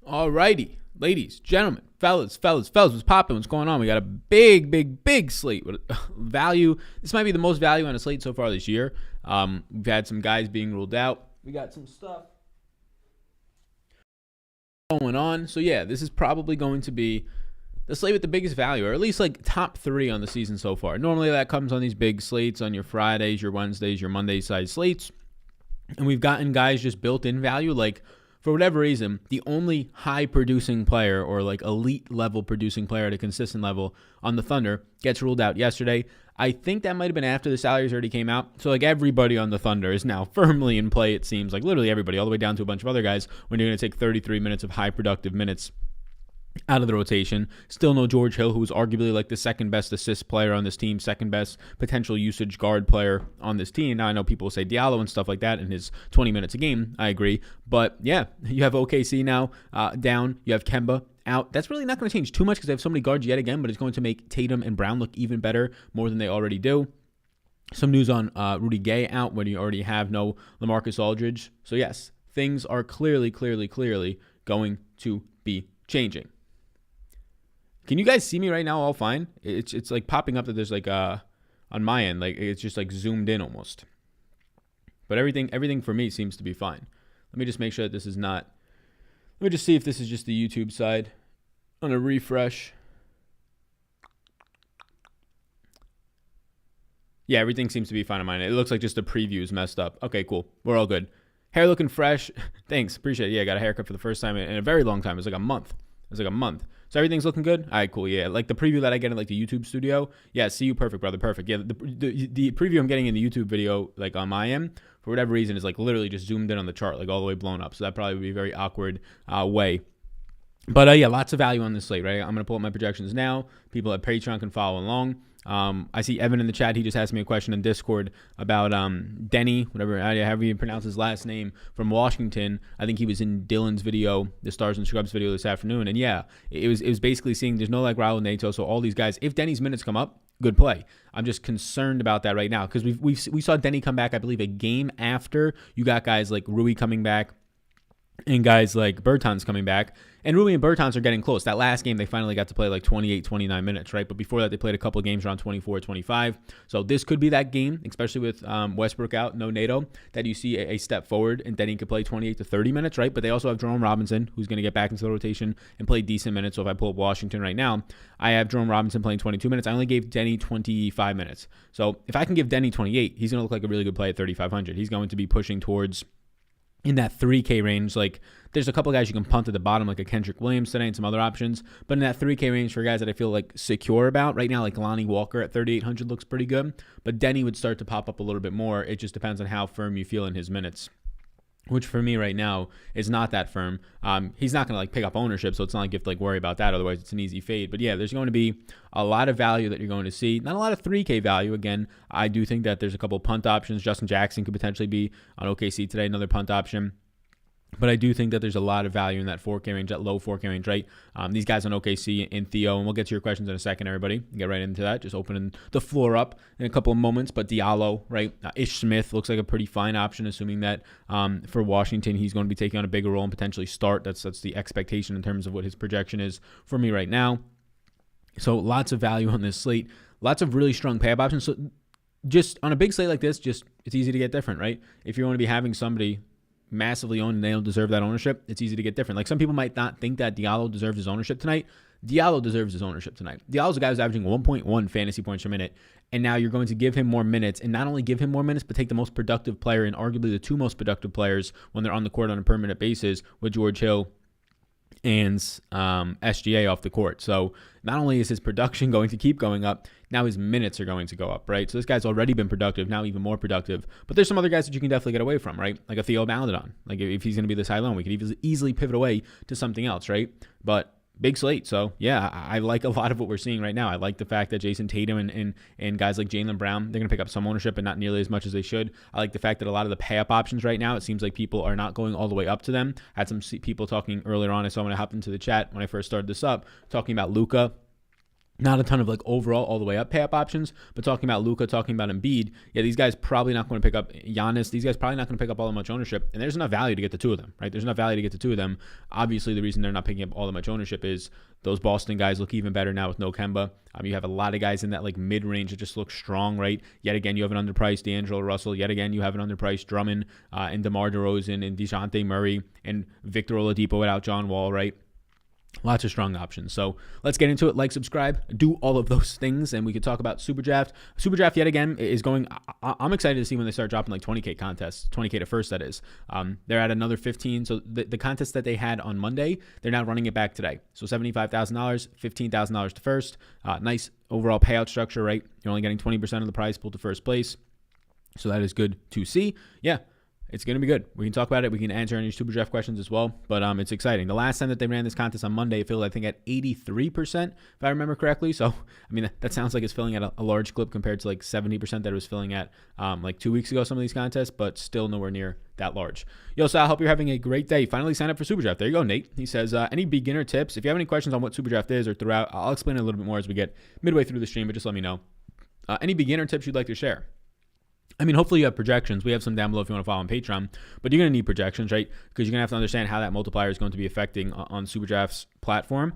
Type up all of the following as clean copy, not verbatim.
Alrighty, ladies, gentlemen, fellas, what's popping? What's going on? We got a big slate with value. This might be the most value on a slate so far this year. We've had some guys being ruled out. We got some stuff going on. So yeah, this is probably going to be the slate with the biggest value, or at least like top 3 on the season so far. Normally that comes on these big slates on your Fridays, your Wednesdays, your Monday side slates. And we've gotten guys just built in value, like for whatever reason, the only high producing player or like elite level producing player at a consistent level on the Thunder gets ruled out yesterday. I think that might have been after the salaries already came out. So like everybody on the Thunder is now firmly in play, it seems. Like literally everybody, all the way down to a bunch of other guys, when you're going to take 33 minutes of high productive minutes out of the rotation. Still no George Hill, who was arguably like the second best assist player on this team, second best potential usage guard player on this team. Now I know people say Diallo and stuff like that in his 20 minutes a game. I agree. But yeah, you have OKC now down. You have Kemba out. That's really not going to change too much because they have so many guards yet again, but it's going to make Tatum and Brown look even better, more than they already do. Some news on Rudy Gay out when you already have no LaMarcus Aldridge. So yes, things are clearly going to be changing. Can you guys see me right now all fine? It's like popping up that there's like on my end, like it's just like zoomed in almost. But everything for me seems to be fine. Let me just make sure that this is not. Let me just see if this is just the YouTube side. On a refresh. Yeah, everything seems to be fine on mine. It looks like just the preview is messed up. Okay, cool. We're all good. Hair looking fresh. Thanks. Appreciate it. Yeah, I got a haircut for the first time in a very long time. It was like a month. So everything's looking good? All right, cool. Yeah, like the preview that I get in like the YouTube studio. Yeah, see you. Perfect, brother. Perfect. Yeah, the preview I'm getting in the YouTube video, like on my end, for whatever reason, is like literally just zoomed in on the chart, like all the way blown up. So that probably would be a very awkward way. But yeah, lots of value on this slate, right? I'm going to pull up my projections now. People at Patreon can follow along. I see Evan in the chat. He just asked me a question in Discord about Denny, however you pronounce his last name, from Washington. I think he was in Dylan's video, the Stars and Scrubs video this afternoon. And yeah, it was basically seeing there's no like Raul Neto, so all these guys, if Denny's minutes come up, good play. I'm just concerned about that right now because we saw Denny come back, I believe, a game after you got guys like Rui coming back and guys like Bertans coming back. And Rui and Bertans are getting close. That last game, they finally got to play like 28, 29 minutes, right? But before that, they played a couple of games around 24, 25. So this could be that game, especially with Westbrook out, no NATO, that you see a step forward and Denny could play 28 to 30 minutes, right? But they also have Jerome Robinson, who's going to get back into the rotation and play decent minutes. So if I pull up Washington right now, I have Jerome Robinson playing 22 minutes. I only gave Denny 25 minutes. So if I can give Denny 28, he's going to look like a really good play at 3,500. He's going to be pushing towards in that 3K range. Like there's a couple guys you can punt at the bottom, like a Kendrick Williams today and some other options. But in that 3K range for guys that I feel like secure about right now, like Lonnie Walker at 3,800 looks pretty good. But Denny would start to pop up a little bit more. It just depends on how firm you feel in his minutes, which for me right now is not that firm. He's not going to like pick up ownership, so it's not like you have to like worry about that. Otherwise, it's an easy fade. But yeah, there's going to be a lot of value that you're going to see. Not a lot of 3K value. Again, I do think that there's a couple punt options. Justin Jackson could potentially be on OKC today, another punt option. But I do think that there's a lot of value in that 4K range, that low 4K range, right? These guys on OKC and Theo, and we'll get to your questions in a second, everybody. Get right into that. Just opening the floor up in a couple of moments. But Diallo, right? Ish Smith looks like a pretty fine option, assuming that for Washington, he's going to be taking on a bigger role and potentially start. That's the expectation in terms of what his projection is for me right now. So lots of value on this slate. Lots of really strong pay-up options. So just on a big slate like this, just it's easy to get different, right? If you're going to be having somebody massively owned and they don't deserve that ownership, it's easy to get different. Like some people might not think that Diallo deserves his ownership tonight. Diallo deserves his ownership tonight. Diallo's a guy who's averaging 1.1 fantasy points per minute, and now you're going to give him more minutes, and not only give him more minutes, but take the most productive player and arguably the two most productive players when they're on the court on a permanent basis with George Hill and SGA off the court. So not only is his production going to keep going up, now his minutes are going to go up, right? So this guy's already been productive, now even more productive. But there's some other guys that you can definitely get away from, right? Like a Theo Maledon. Like if he's going to be this high loan, we could easily pivot away to something else, right? But big slate. So yeah, I like a lot of what we're seeing right now. I like the fact that Jason Tatum and guys like Jaylen Brown, they're going to pick up some ownership, but not nearly as much as they should. I like the fact that a lot of the pay-up options right now, it seems like people are not going all the way up to them. I had some people talking earlier on. I saw when I hopped into the chat when I first started this up, talking about Luka Not a ton of like overall all the way up pay up options, but talking about Luka, talking about Embiid, yeah, these guys probably not going to pick up Giannis. These guys probably not going to pick up all that much ownership, and there's enough value to get the two of them, right? There's enough value to get the two of them. Obviously, the reason they're not picking up all that much ownership is those Boston guys look even better now with no Kemba. You have a lot of guys in that like mid range that just look strong, right? Yet again, you have an underpriced D'Angelo Russell. Yet again, you have an underpriced Drummond and DeMar DeRozan and DeJounte Murray and Victor Oladipo without John Wall, right? Lots of strong options. So let's get into it. Like, subscribe, do all of those things, and we could talk about Superdraft. Superdraft, yet again, is going. I'm excited to see when they start dropping like 20K contests, 20K to first, that is. They're at another 15. So the contest that they had on Monday, they're now running it back today. So $75,000, $15,000 to first. Nice overall payout structure, right? You're only getting 20% of the prize pool to first place. So that is good to see. Yeah. It's going to be good. We can talk about it. We can answer any Super Draft questions as well, but it's exciting. The last time that they ran this contest on Monday, it filled, I think, at 83%, if I remember correctly. So, I mean, that sounds like it's filling at a large clip compared to like 70% that it was filling at like 2 weeks ago, some of these contests, but still nowhere near that large. Yo, Sal, I hope you're having a great day. Finally signed up for Super Draft. There you go, Nate. He says, any beginner tips? If you have any questions on what Super Draft is or throughout, I'll explain it a little bit more as we get midway through the stream, but just let me know. Any beginner tips you'd like to share? I mean, hopefully you have projections. We have some down below if you want to follow on Patreon, but you're going to need projections, right? Because you're going to have to understand how that multiplier is going to be affecting on Superdraft's platform.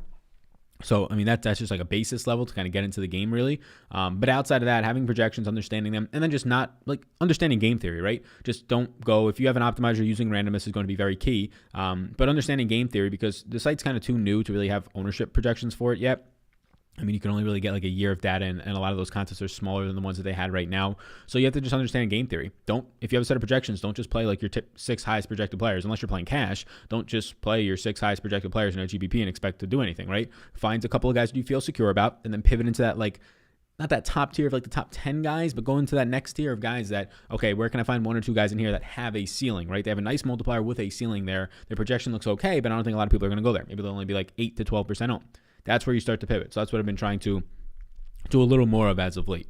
So, I mean, that's just like a basis level to kind of get into the game, really. But outside of that, having projections, understanding them, and then just not like understanding game theory, right? Just don't go, if you have an optimizer, using randomness is going to be very key. But understanding game theory, because the site's kind of too new to really have ownership projections for it yet. I mean, you can only really get like a year of data, and a lot of those contests are smaller than the ones that they had right now. So you have to just understand game theory. If you have a set of projections, don't just play like your 6 highest projected players. Unless you're playing cash, don't just play your 6 highest projected players in a GPP and expect to do anything, right? Find a couple of guys that you feel secure about, and then pivot into that, like, not that top tier of like the top 10 guys, but go into that next tier of guys that, okay, where can I find 1 or 2 guys in here that have a ceiling, right? They have a nice multiplier with a ceiling there. Their projection looks okay, but I don't think a lot of people are going to go there. Maybe they'll only be like 8 to 12% owned. That's where you start to pivot. So that's what I've been trying to do a little more of as of late.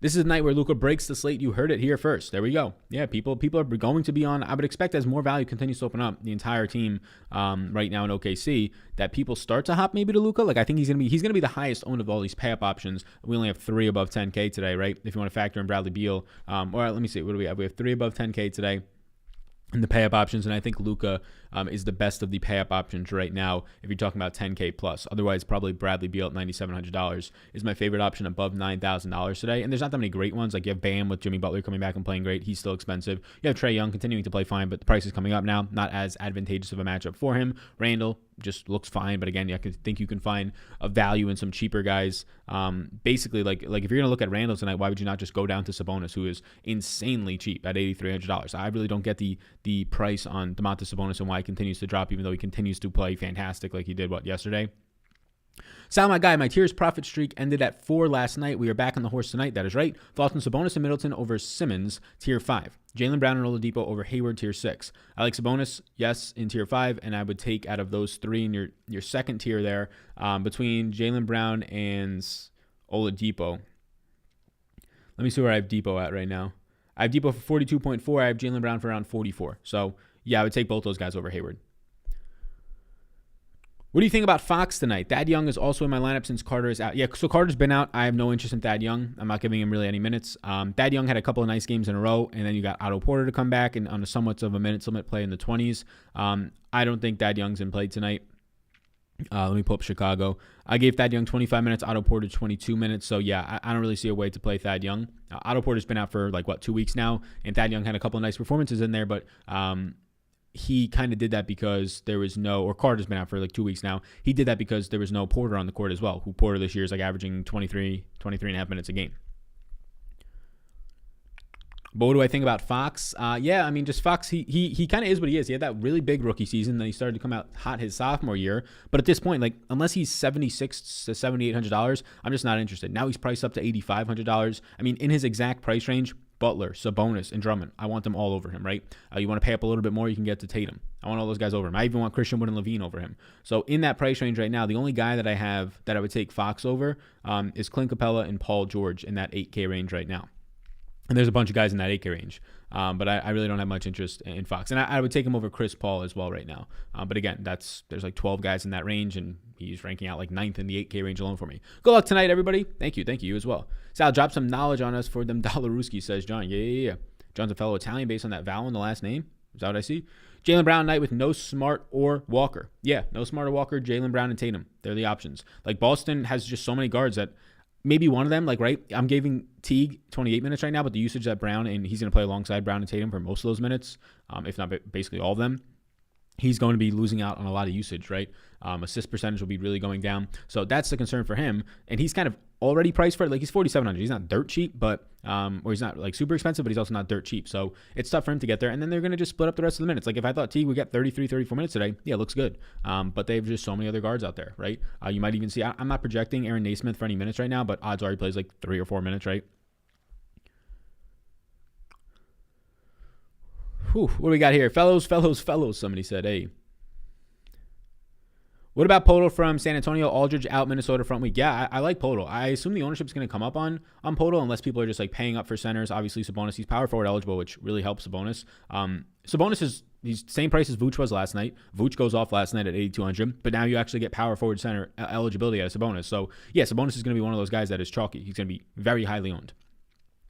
This is a night where Luka breaks the slate. You heard it here first. There we go. Yeah, people are going to be on. I would expect as more value continues to open up the entire team right now in OKC, that people start to hop maybe to Luka. Like, I think he's gonna be the highest owned of all these pay up options. We only have 3 above 10K today, right? If you want to factor in Bradley Beal, let me see. What do we have? We have 3 above 10K today in the pay up options, and I think Luka is the best of the pay up options right now if you're talking about 10K plus. Otherwise, probably Bradley Beal at $9,700 is my favorite option above $9,000 today. And there's not that many great ones. Like, you have Bam with Jimmy Butler coming back and playing great. He's still expensive. You have Trae Young continuing to play fine, but the price is coming up now. Not as advantageous of a matchup for him. Randall just looks fine, but again, I think you can find a value in some cheaper guys. Basically, like if you're going to look at Randall tonight, why would you not just go down to Sabonis, who is insanely cheap at $8,300? I really don't get the price on Domantas Sabonis and why he continues to drop, even though he continues to play fantastic like he did, yesterday? Sal, my guy, my tiers profit streak ended at 4 last night. We are back on the horse tonight. That is right. Thoughts on Sabonis and Middleton over Simmons, tier 5. Jaylen Brown and Oladipo over Hayward, tier 6. I like Sabonis, yes, in tier 5, and I would take out of those 3 in your second tier there, between Jaylen Brown and Oladipo. Let me see where I have Depot at right now. I have Depot for 42.4. I have Jaylen Brown for around 44. So, yeah, I would take both those guys over Hayward. What do you think about Fox tonight? Thad Young is also in my lineup since Carter is out. Yeah, so Carter's been out. I have no interest in Thad Young. I'm not giving him really any minutes. Thad Young had a couple of nice games in a row, and then you got Otto Porter to come back and on a somewhat of a minutes limit play in the 20s. I don't think Thad Young's in play tonight. Let me pull up Chicago. I gave Thad Young 25 minutes, Otto Porter 22 minutes. So, yeah, I don't really see a way to play Thad Young. Otto Porter's been out for 2 weeks now, and Thad Young had a couple of nice performances in there, but he kind of did that because there was or Carter's been out for 2 weeks now. He did that because there was no Porter on the court as well, who Porter this year is averaging 23 and a half minutes a game. But what do I think about Fox? Yeah, I mean, just Fox, he kind of is what he is. He had that really big rookie season, then he started to come out hot his sophomore year. But at this point, unless he's $7,600 to $7,800, I'm just not interested. Now he's priced up to $8,500. I mean, in his exact price range, Butler, Sabonis, and Drummond, I want them all over him, right? You want to pay up a little bit more, you can get to Tatum. I want all those guys over him. I even want Christian Wood and Levine over him. So in that price range right now, the only guy that I have that I would take Fox over is Clint Capella and Paul George in that 8K range right now. And there's a bunch of guys in that 8K range. But I really don't have much interest in Fox. And I would take him over Chris Paul as well right now. But again, there's 12 guys in that range, and He's ranking out like 9th in the 8K range alone for me. Good luck tonight, everybody. Thank you. You as well. Sal, drop some knowledge on us for them Dollaruski, says John. Yeah. John's a fellow Italian based on that vowel in the last name. Is that what I see? Jaylen Brown night with no Smart or Walker. Yeah, no Smart or Walker, Jaylen Brown and Tatum. They're the options. Like Boston has just so many guards that maybe one of them, like, right, I'm giving Teague 28 minutes right now, but the usage that Brown, and he's going to play alongside Brown and Tatum for most of those minutes, if not basically all of them, he's going to be losing out on a lot of usage, right? Assist percentage will be really going down. So that's the concern for him. And he's kind of already priced for it. Like he's 4,700. He's not dirt cheap, but or he's not like super expensive, but he's also not dirt cheap. So it's tough for him to get there. And then they're going to just split up the rest of the minutes. Like if I thought Teague would get 33, 34 minutes today, yeah, it looks good. But they have just so many other guards out there, right? You might even see, I'm not projecting Aaron Naismith for any minutes right now, but odds are he plays like 3 or 4 minutes, right? Whew, what do we got here? Fellows. Somebody said, hey. What about Podol from San Antonio? Aldridge out, Minnesota front week. Yeah, I like Podol. I assume the ownership is going to come up on Podol unless people are just like paying up for centers. Obviously, Sabonis, he's power forward eligible, which really helps Sabonis. Sabonis he's same price as Vooch was last night. Vooch goes off last night at 8,200, but now you actually get power forward center eligibility out of Sabonis. So yeah, Sabonis is going to be one of those guys that is chalky. He's going to be very highly owned,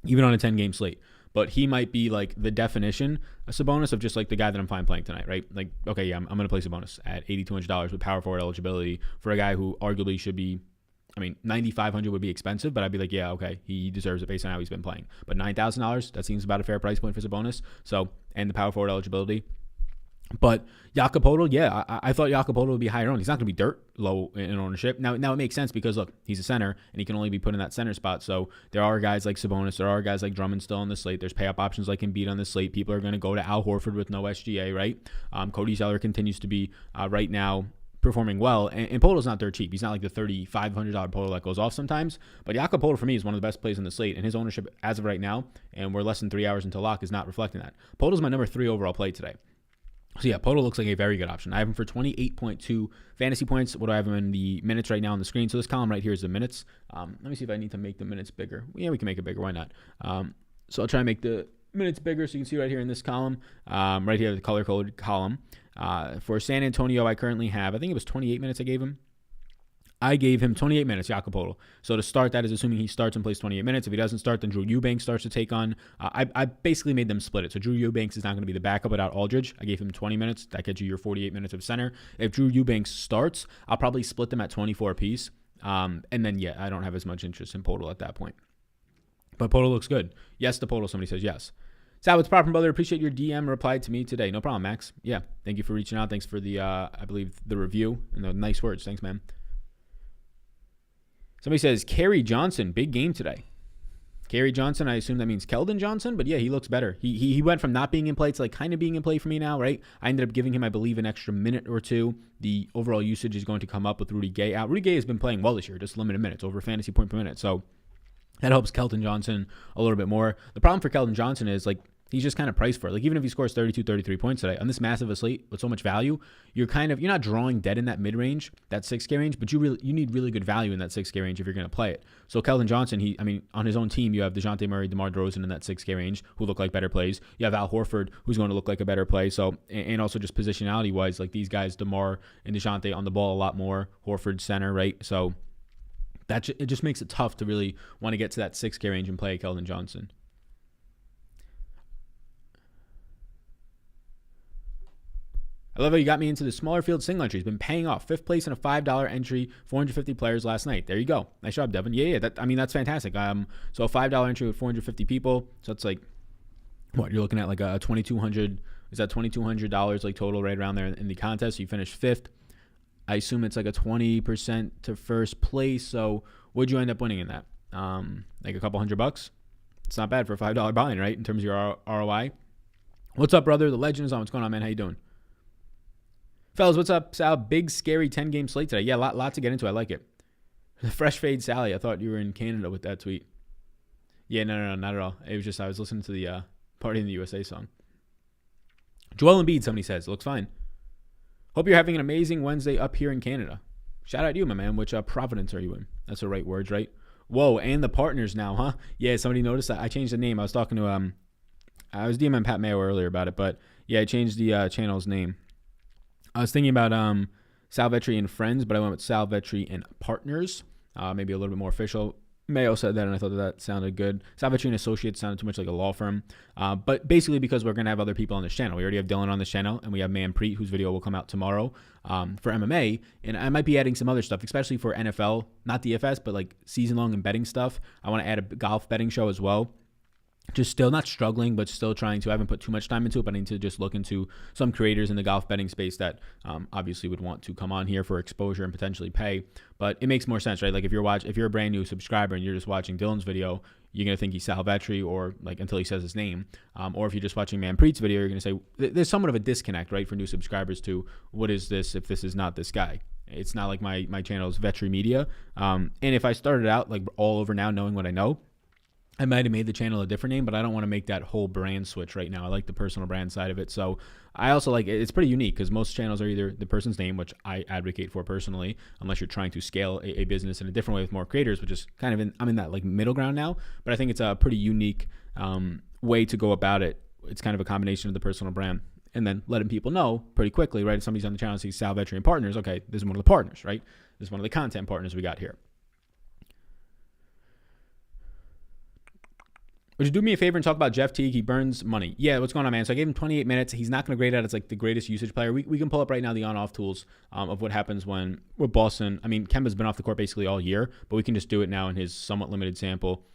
even on a 10-game slate. But he might be like the definition of Sabonis of just like the guy that I'm fine playing tonight, right? Like, okay, yeah, I'm going to play Sabonis at $8,200 with power forward eligibility for a guy who arguably should be, I mean, $9,500 would be expensive, but I'd be like, yeah, okay, he deserves it based on how he's been playing. But $9,000, that seems about a fair price point for Sabonis. So, and the power forward eligibility. But Jakob Poeltl, yeah, I thought Jakob Poeltl would be higher owned. He's not going to be dirt low in ownership. Now it makes sense because, look, he's a center, and he can only be put in that center spot. So there are guys like Sabonis. There are guys like Drummond still on the slate. There's pay-up options like Embiid on the slate. People are going to go to Al Horford with no SGA, right? Cody Zeller continues to be, right now, performing well. And Poeltl's not dirt cheap. He's not like the $3,500 Poeltl that goes off sometimes. But Jakob Poeltl, for me, is one of the best plays in the slate. And his ownership, as of right now, and we're less than 3 hours until lock, is not reflecting that. Poeltl's my number 3 overall play today. So yeah, Poeltl looks like a very good option. I have him for 28.2 fantasy points. What do I have him in the minutes right now on the screen? So this column right here is the minutes. Let me see if I need to make the minutes bigger. Yeah, we can make it bigger. Why not? So I'll try and make the minutes bigger so you can see right here in this column. Right here, the color-coded column. For San Antonio, I currently have, I think it was 28 minutes I gave him. I gave him 28 minutes, Jakob Poeltl. So to start, that is assuming he starts and plays 28 minutes. If he doesn't start, then Drew Eubanks starts to take on. I basically made them split it. So Drew Eubanks is not going to be the backup without Aldridge. I gave him 20 minutes. That gets you your 48 minutes of center. If Drew Eubanks starts, I'll probably split them at 24 apiece. And then, yeah, I don't have as much interest in Poeltl at that point. But Poeltl looks good. Yes to Poeltl, somebody says yes. Sal, what's proper, brother? Appreciate your DM reply to me today. No problem, Max. Yeah, thank you for reaching out. Thanks for the, I believe, the review and the nice words. Thanks, man. Somebody says, Kerry Johnson, big game today. Kerry Johnson, I assume that means Keldon Johnson, but yeah, he looks better. He went from not being in play to like kind of being in play for me now, right? I ended up giving him, I believe, an extra minute or two. The overall usage is going to come up with Rudy Gay out. Rudy Gay has been playing well this year, just limited minutes, over fantasy point per minute. So that helps Keldon Johnson a little bit more. The problem for Keldon Johnson is like, he's just kind of priced for it. Like even if he scores 32, 33 points today on this massive a slate with so much value, you're not drawing dead in that mid-range, that 6K range, but you need really good value in that 6K range if you're going to play it. So Keldon Johnson, on his own team, you have DeJounte Murray, DeMar DeRozan in that 6K range who look like better plays. You have Al Horford who's going to look like a better play. So, and also just positionality wise, like these guys, DeMar and DeJounte on the ball a lot more, Horford center, right? So it just makes it tough to really want to get to that 6K range and play Keldon Johnson. I love how you got me into the smaller field single entry. It's been paying off. 5th place in a $5 entry, 450 players last night. There you go. Nice job, Devin. Yeah. That's fantastic. So a $5 entry with 450 people. So it's like, what, you're looking at like a $2,200. Is that $2,200 like total right around there in the contest? So you finished 5th. I assume it's like a 20% to first place. So what'd you end up winning in that? Like a couple $100? It's not bad for a $5 buy-in, right? In terms of your ROI. What's up, brother? The legend is on. What's going on, man? How you doing? Fellas, what's up, Sal? Big, scary 10-game slate today. Yeah, lot to get into. I like it. The Fresh Fade Sally. I thought you were in Canada with that tweet. Yeah, no, not at all. It was just I was listening to the Party in the USA song. Joel Embiid, somebody says. It looks fine. Hope you're having an amazing Wednesday up here in Canada. Shout out to you, my man. Which Providence are you in? That's the right words, right? Whoa, and the partners now, huh? Yeah, somebody noticed that. I changed the name. I was talking to, I was DMing Pat Mayo earlier about it, but yeah, I changed the channel's name. I was thinking about Sal Vetri and Friends, but I went with Sal Vetri and Partners. Maybe a little bit more official. Mayo said that, and I thought that sounded good. Sal Vetri and Associates sounded too much like a law firm. But basically because we're going to have other people on this channel. We already have Dylan on this channel, and we have Manpreet, whose video will come out tomorrow for MMA. And I might be adding some other stuff, especially for NFL, not DFS, but like season-long and betting stuff. I want to add a golf betting show as well. Just still not struggling, but still trying to. I haven't put too much time into it, but I need to just look into some creators in the golf betting space that obviously would want to come on here for exposure and potentially pay. But it makes more sense, right? Like if you're a brand new subscriber and you're just watching Dylan's video, you're gonna think he's Sal Vetri, or like until he says his name. Or if you're just watching Manpreet's video, you're gonna say there's somewhat of a disconnect, right, for new subscribers to what is this if this is not this guy. It's not like my channel is Vetri Media. And if I started out like all over now, knowing what I know, I might have made the channel a different name, but I don't want to make that whole brand switch right now. I like the personal brand side of it. So I also like it's pretty unique because most channels are either the person's name, which I advocate for personally, unless you're trying to scale a business in a different way with more creators, which is kind of I'm in that like middle ground now. But I think it's a pretty unique way to go about it. It's kind of a combination of the personal brand and then letting people know pretty quickly, right? If somebody's on the channel and sees Sal Vetri and Partners, okay, this is one of the partners, right? This is one of the content partners we got here. Would you do me a favor and talk about Jeff Teague? He burns money. Yeah, what's going on, man? So I gave him 28 minutes. He's not going to grade out as like the greatest usage player. We can pull up right now the on-off tools of what happens when we're Boston. I mean, Kemba's been off the court basically all year, but we can just do it now in his somewhat limited sample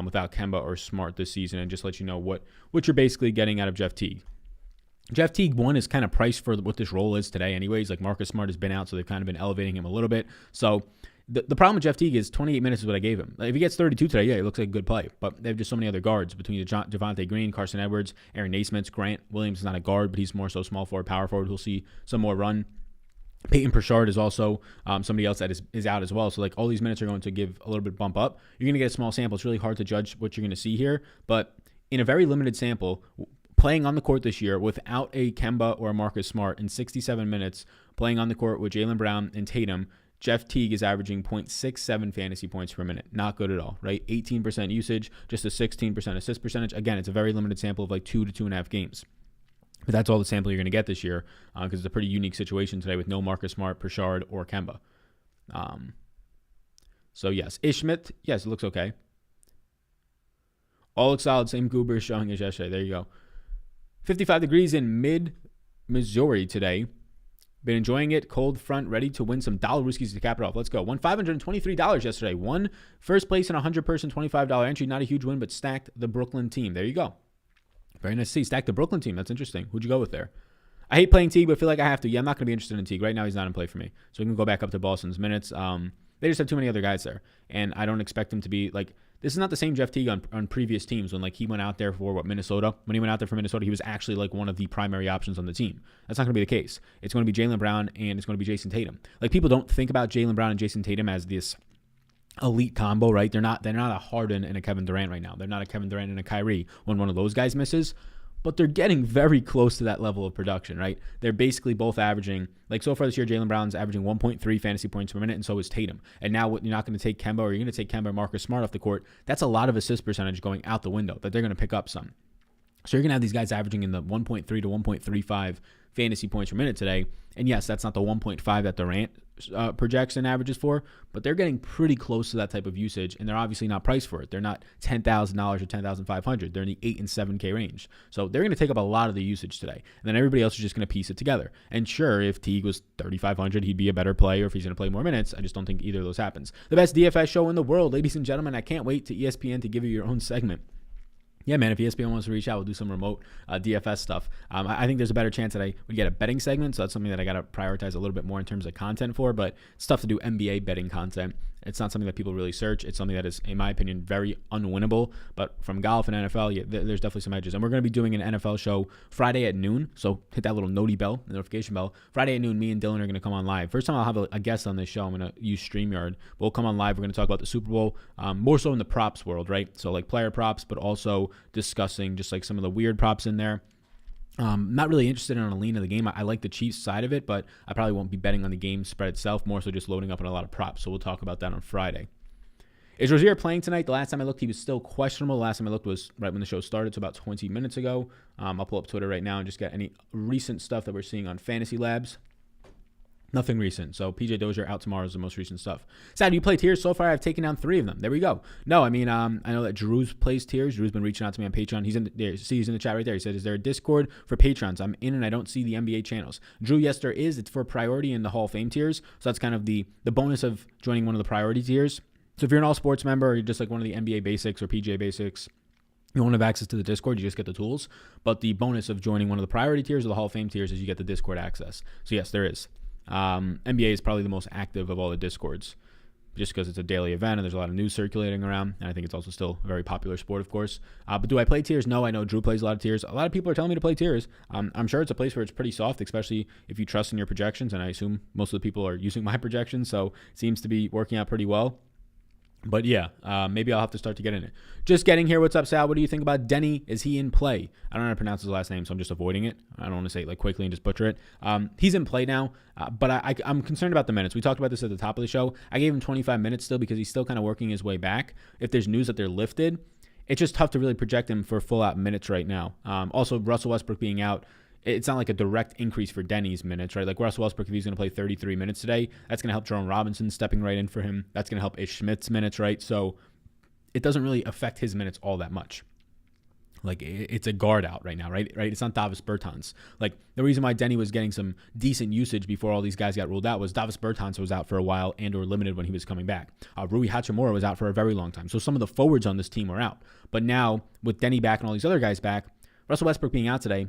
without Kemba or Smart this season and just let you know what you're basically getting out of Jeff Teague. Jeff Teague, one, is kind of priced for what this role is today anyways. Like Marcus Smart has been out, so they've kind of been elevating him a little bit. So the problem with Jeff Teague is 28 minutes is what I gave him. Like if he gets 32 today, yeah, it looks like a good play. But they have just so many other guards between Javonte Green, Carson Edwards, Aaron Naismith, Grant Williams is not a guard, but he's more so small forward, power forward. He'll see some more run. Peyton Pritchard is also somebody else that is out as well. So like all these minutes are going to give a little bit bump up. You're going to get a small sample. It's really hard to judge what you're going to see here. But in a very limited sample, playing on the court this year without a Kemba or a Marcus Smart in 67 minutes, playing on the court with Jaylen Brown and Tatum, Jeff Teague is averaging 0.67 fantasy points per minute. Not good at all, right? 18% usage, just a 16% assist percentage. Again, it's a very limited sample of like 2 to 2.5 games. But that's all the sample you're going to get this year because it's a pretty unique situation today with no Marcus Smart, Pritchard, or Kemba. So, yes. Ishmit, yes, it looks okay. All looks solid. Same goober showing as yesterday. There you go. 55 degrees in mid-Missouri today. Been enjoying it. Cold front, ready to win some dollar rooskies to cap it off. Let's go. Won $523 yesterday. Won first place in a 100-person $25 entry. Not a huge win, but stacked the Brooklyn team. There you go. Very nice to see. Stacked the Brooklyn team. That's interesting. Who'd you go with there? I hate playing Teague, but feel like I have to. Yeah, I'm not going to be interested in Teague. Right now, he's not in play for me. So we can go back up to Boston's minutes. They just have too many other guys there. And I don't expect him to be like, this is not the same Jeff Teague on previous teams when like he went out there for Minnesota. When he went out there for Minnesota, he was actually like one of the primary options on the team. That's not going to be the case. It's going to be Jaylen Brown and it's going to be Jason Tatum. Like people don't think about Jaylen Brown and Jason Tatum as this elite combo, right? They're not a Harden and a Kevin Durant right now. They're not a Kevin Durant and a Kyrie when one of those guys misses. But they're getting very close to that level of production, right? They're basically both averaging, like so far this year, Jaylen Brown's averaging 1.3 fantasy points per minute, and so is Tatum. And now you're not going to take Kemba or you're going to take Kemba or Marcus Smart off the court. That's a lot of assist percentage going out the window that they're going to pick up some. So you're going to have these guys averaging in the 1.3 to 1.35 fantasy points per minute today. And yes, that's not the 1.5 that Durant projects and averages for, but they're getting pretty close to that type of usage, and they're obviously not priced for it. They're not $10,000 or $10,500. They're in the 8 and 7K range. So they're going to take up a lot of the usage today, and then everybody else is just going to piece it together. And sure, if Teague was 3,500, he'd be a better player if he's going to play more minutes. I just don't think either of those happens. The best DFS show in the world, ladies and gentlemen. I can't wait to ESPN to give you your own segment. Yeah, man, if ESPN wants to reach out, we'll do some remote DFS stuff. I think there's a better chance that I would get a betting segment, so that's something that I got to prioritize a little bit more in terms of content for, but it's tough to do NBA betting content. It's not something that people really search. It's something that is, in my opinion, very unwinnable, but from golf and NFL, yeah, there's definitely some edges. And we're going to be doing an NFL show Friday at noon, so hit that little the notification bell. Friday at noon, me and Dylan are going to come on live. First time I'll have a guest on this show. I'm going to use StreamYard. We'll come on live. We're going to talk about the Super Bowl, more so in the props world, right? So like player props, but also discussing just like some of the weird props in there. Not really interested in a lean of the game. I like the Chiefs side of it, but I probably won't be betting on the game spread itself, more so just loading up on a lot of props. So we'll talk about that on Friday. Is Rozier playing tonight? The last time I looked, he was still questionable. The last time I looked was right when the show started, so about 20 minutes ago. I'll pull up Twitter right now and just get any recent stuff that we're seeing on Fantasy Labs. Nothing recent. So PJ Dozier out tomorrow is the most recent stuff. Sad, you play tiers? So far, I've taken down 3 of them. There we go. No, I mean, I know that Drew's plays tiers. Drew's been reaching out to me on Patreon. He's in there. See, he's in the chat right there. He said, "Is there a Discord for patrons? I'm in and I don't see the NBA channels." Drew, yes, there is. It's for priority in the Hall of Fame tiers. So that's kind of the bonus of joining one of the priority tiers. So if you're an all sports member, or you're just like one of the NBA basics or PGA basics, you won't have access to the Discord. You just get the tools. But the bonus of joining one of the priority tiers or the Hall of Fame tiers is you get the Discord access. So yes, there is. NBA is probably the most active of all the Discords just because it's a daily event and there's a lot of news circulating around. And I think it's also still a very popular sport, of course. But do I play tiers? No, I know Drew plays a lot of tiers. A lot of people are telling me to play tiers. I'm sure it's a place where it's pretty soft, especially if you trust in your projections. And I assume most of the people are using my projections. So it seems to be working out pretty well. But yeah, maybe I'll have to start to get in it. Just getting here. What's up, Sal? What do you think about Denny? Is he in play? I don't know how to pronounce his last name, so I'm just avoiding it. I don't want to say it like quickly and just butcher it. He's in play now, but I'm concerned about the minutes. We talked about this at the top of the show. I gave him 25 minutes still because he's still kind of working his way back. If there's news that they're lifted, it's just tough to really project him for full-out minutes right now. Also, Russell Westbrook being out, it's not like a direct increase for Denny's minutes, right? Like Russell Westbrook, if he's going to play 33 minutes today, that's going to help Jerome Robinson stepping right in for him. That's going to help Ish Smith's minutes, right? So it doesn't really affect his minutes all that much. Like it's a guard out right now, right? It's not Davis Bertans. Like the reason why Denny was getting some decent usage before all these guys got ruled out was Davis Bertans was out for a while and or limited when he was coming back. Rui Hachimura was out for a very long time. So some of the forwards on this team were out. But now with Denny back and all these other guys back, Russell Westbrook being out today,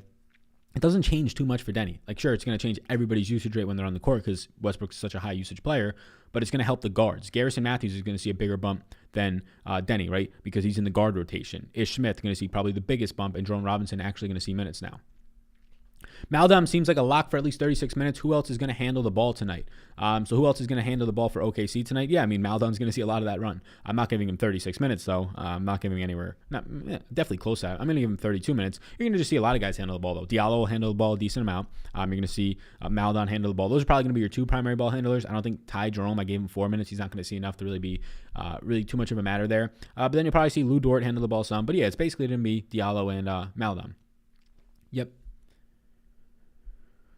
it doesn't change too much for Denny. Like, sure, it's going to change everybody's usage rate when they're on the court because Westbrook's such a high usage player, but it's going to help the guards. Garrison Matthews is going to see a bigger bump than Denny, right? Because he's in the guard rotation. Ish Smith going to see probably the biggest bump, and Jerome Robinson actually going to see minutes now. Maldon seems like a lock for at least 36 minutes. Who else is going to handle the ball tonight? So who else is going to handle the ball for OKC tonight? Yeah, I mean, Maldon's going to see a lot of that run. I'm not giving him 36 minutes, though. I'm not giving anywhere. Definitely close to that. I'm going to give him 32 minutes. You're going to just see a lot of guys handle the ball, though. Diallo will handle the ball a decent amount. You're going to see Maldon handle the ball. Those are probably going to be your 2 primary ball handlers. I don't think Ty Jerome, I gave him 4 minutes. He's not going to see enough to really be really too much of a matter there. But then you'll probably see Lou Dort handle the ball some. But yeah, it's basically going to be Diallo and Maldon. Yep.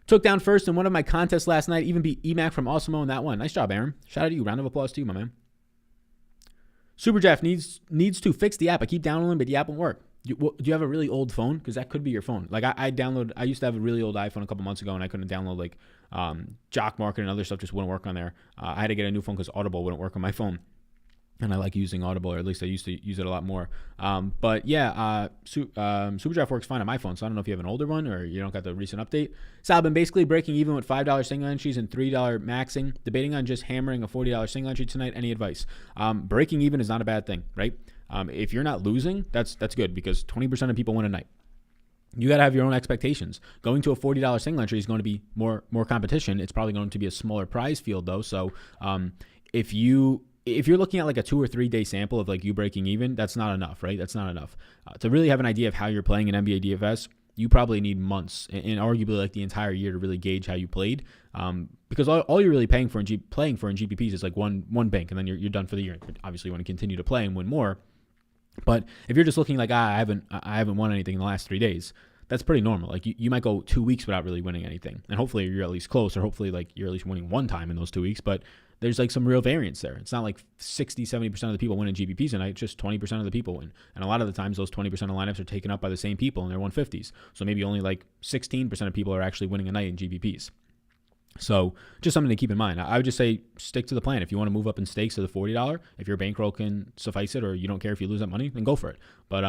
Took down first in one of my contests last night. Even beat EMAC from Osimo in that one. Nice job, Aaron. Shout out to you. Round of applause to you, my man. Superdraft needs to fix the app. I keep downloading, but the app won't work. Do you have a really old phone? Because that could be your phone. Like I used to have a really old iPhone a couple months ago, and I couldn't download like Jock Market and other stuff. Just wouldn't work on there. I had to get a new phone because Audible wouldn't work on my phone. And I like using Audible, or at least I used to use it a lot more. But yeah, Superdraft works fine on my phone, so I don't know if you have an older one or you don't got the recent update. Sal, been basically breaking even with $5 single entries and $3 maxing. Debating on just hammering a $40 single entry tonight. Any advice? Breaking even is not a bad thing, right? If you're not losing, that's good because 20% of people win a night. You got to have your own expectations. Going to a $40 single entry is going to be more competition. It's probably going to be a smaller prize field though. So if you're looking at like a 2 or 3 day sample of like you breaking even, that's not enough, right? That's not enough. To really have an idea of how you're playing in NBA DFS, you probably need months and arguably like the entire year to really gauge how you played. Because all you're really playing for in GPPs is like one bank, and then you're done for the year. Obviously, you want to continue to play and win more. But if you're just looking like I haven't won anything in the last 3 days, that's pretty normal. Like you might go 2 weeks without really winning anything, and hopefully you're at least close, or hopefully like you're at least winning one time in those 2 weeks. But there's like some real variance there. It's not like 60-70% of the people win in GPPs tonight. It's just 20% of the people win. And a lot of the times those 20% of lineups are taken up by the same people and they're 150s. So maybe only like 16% of people are actually winning a night in GPPs. So just something to keep in mind. I would just say stick to the plan. If you want to move up in stakes to the $40, if your bankroll can suffice it or you don't care if you lose that money, then go for it. But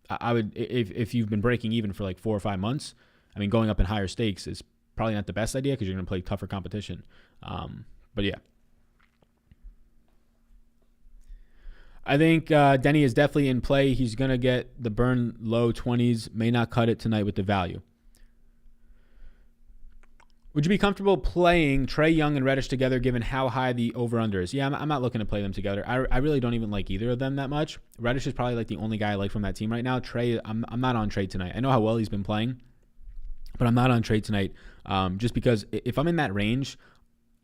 I would, if you've been breaking even for like 4 or 5 months, I mean, going up in higher stakes is probably not the best idea because you're going to play tougher competition. But yeah. I think Denny is definitely in play. He's going to get the burn low 20s. May not cut it tonight with the value. Would you be comfortable playing Trae Young and Reddish together given how high the over-under is? Yeah, I'm not looking to play them together. I really don't even like either of them that much. Reddish is probably like the only guy I like from that team right now. Trae, I'm not on Trae tonight. I know how well he's been playing, but I'm not on Trae tonight just because if I'm in that range,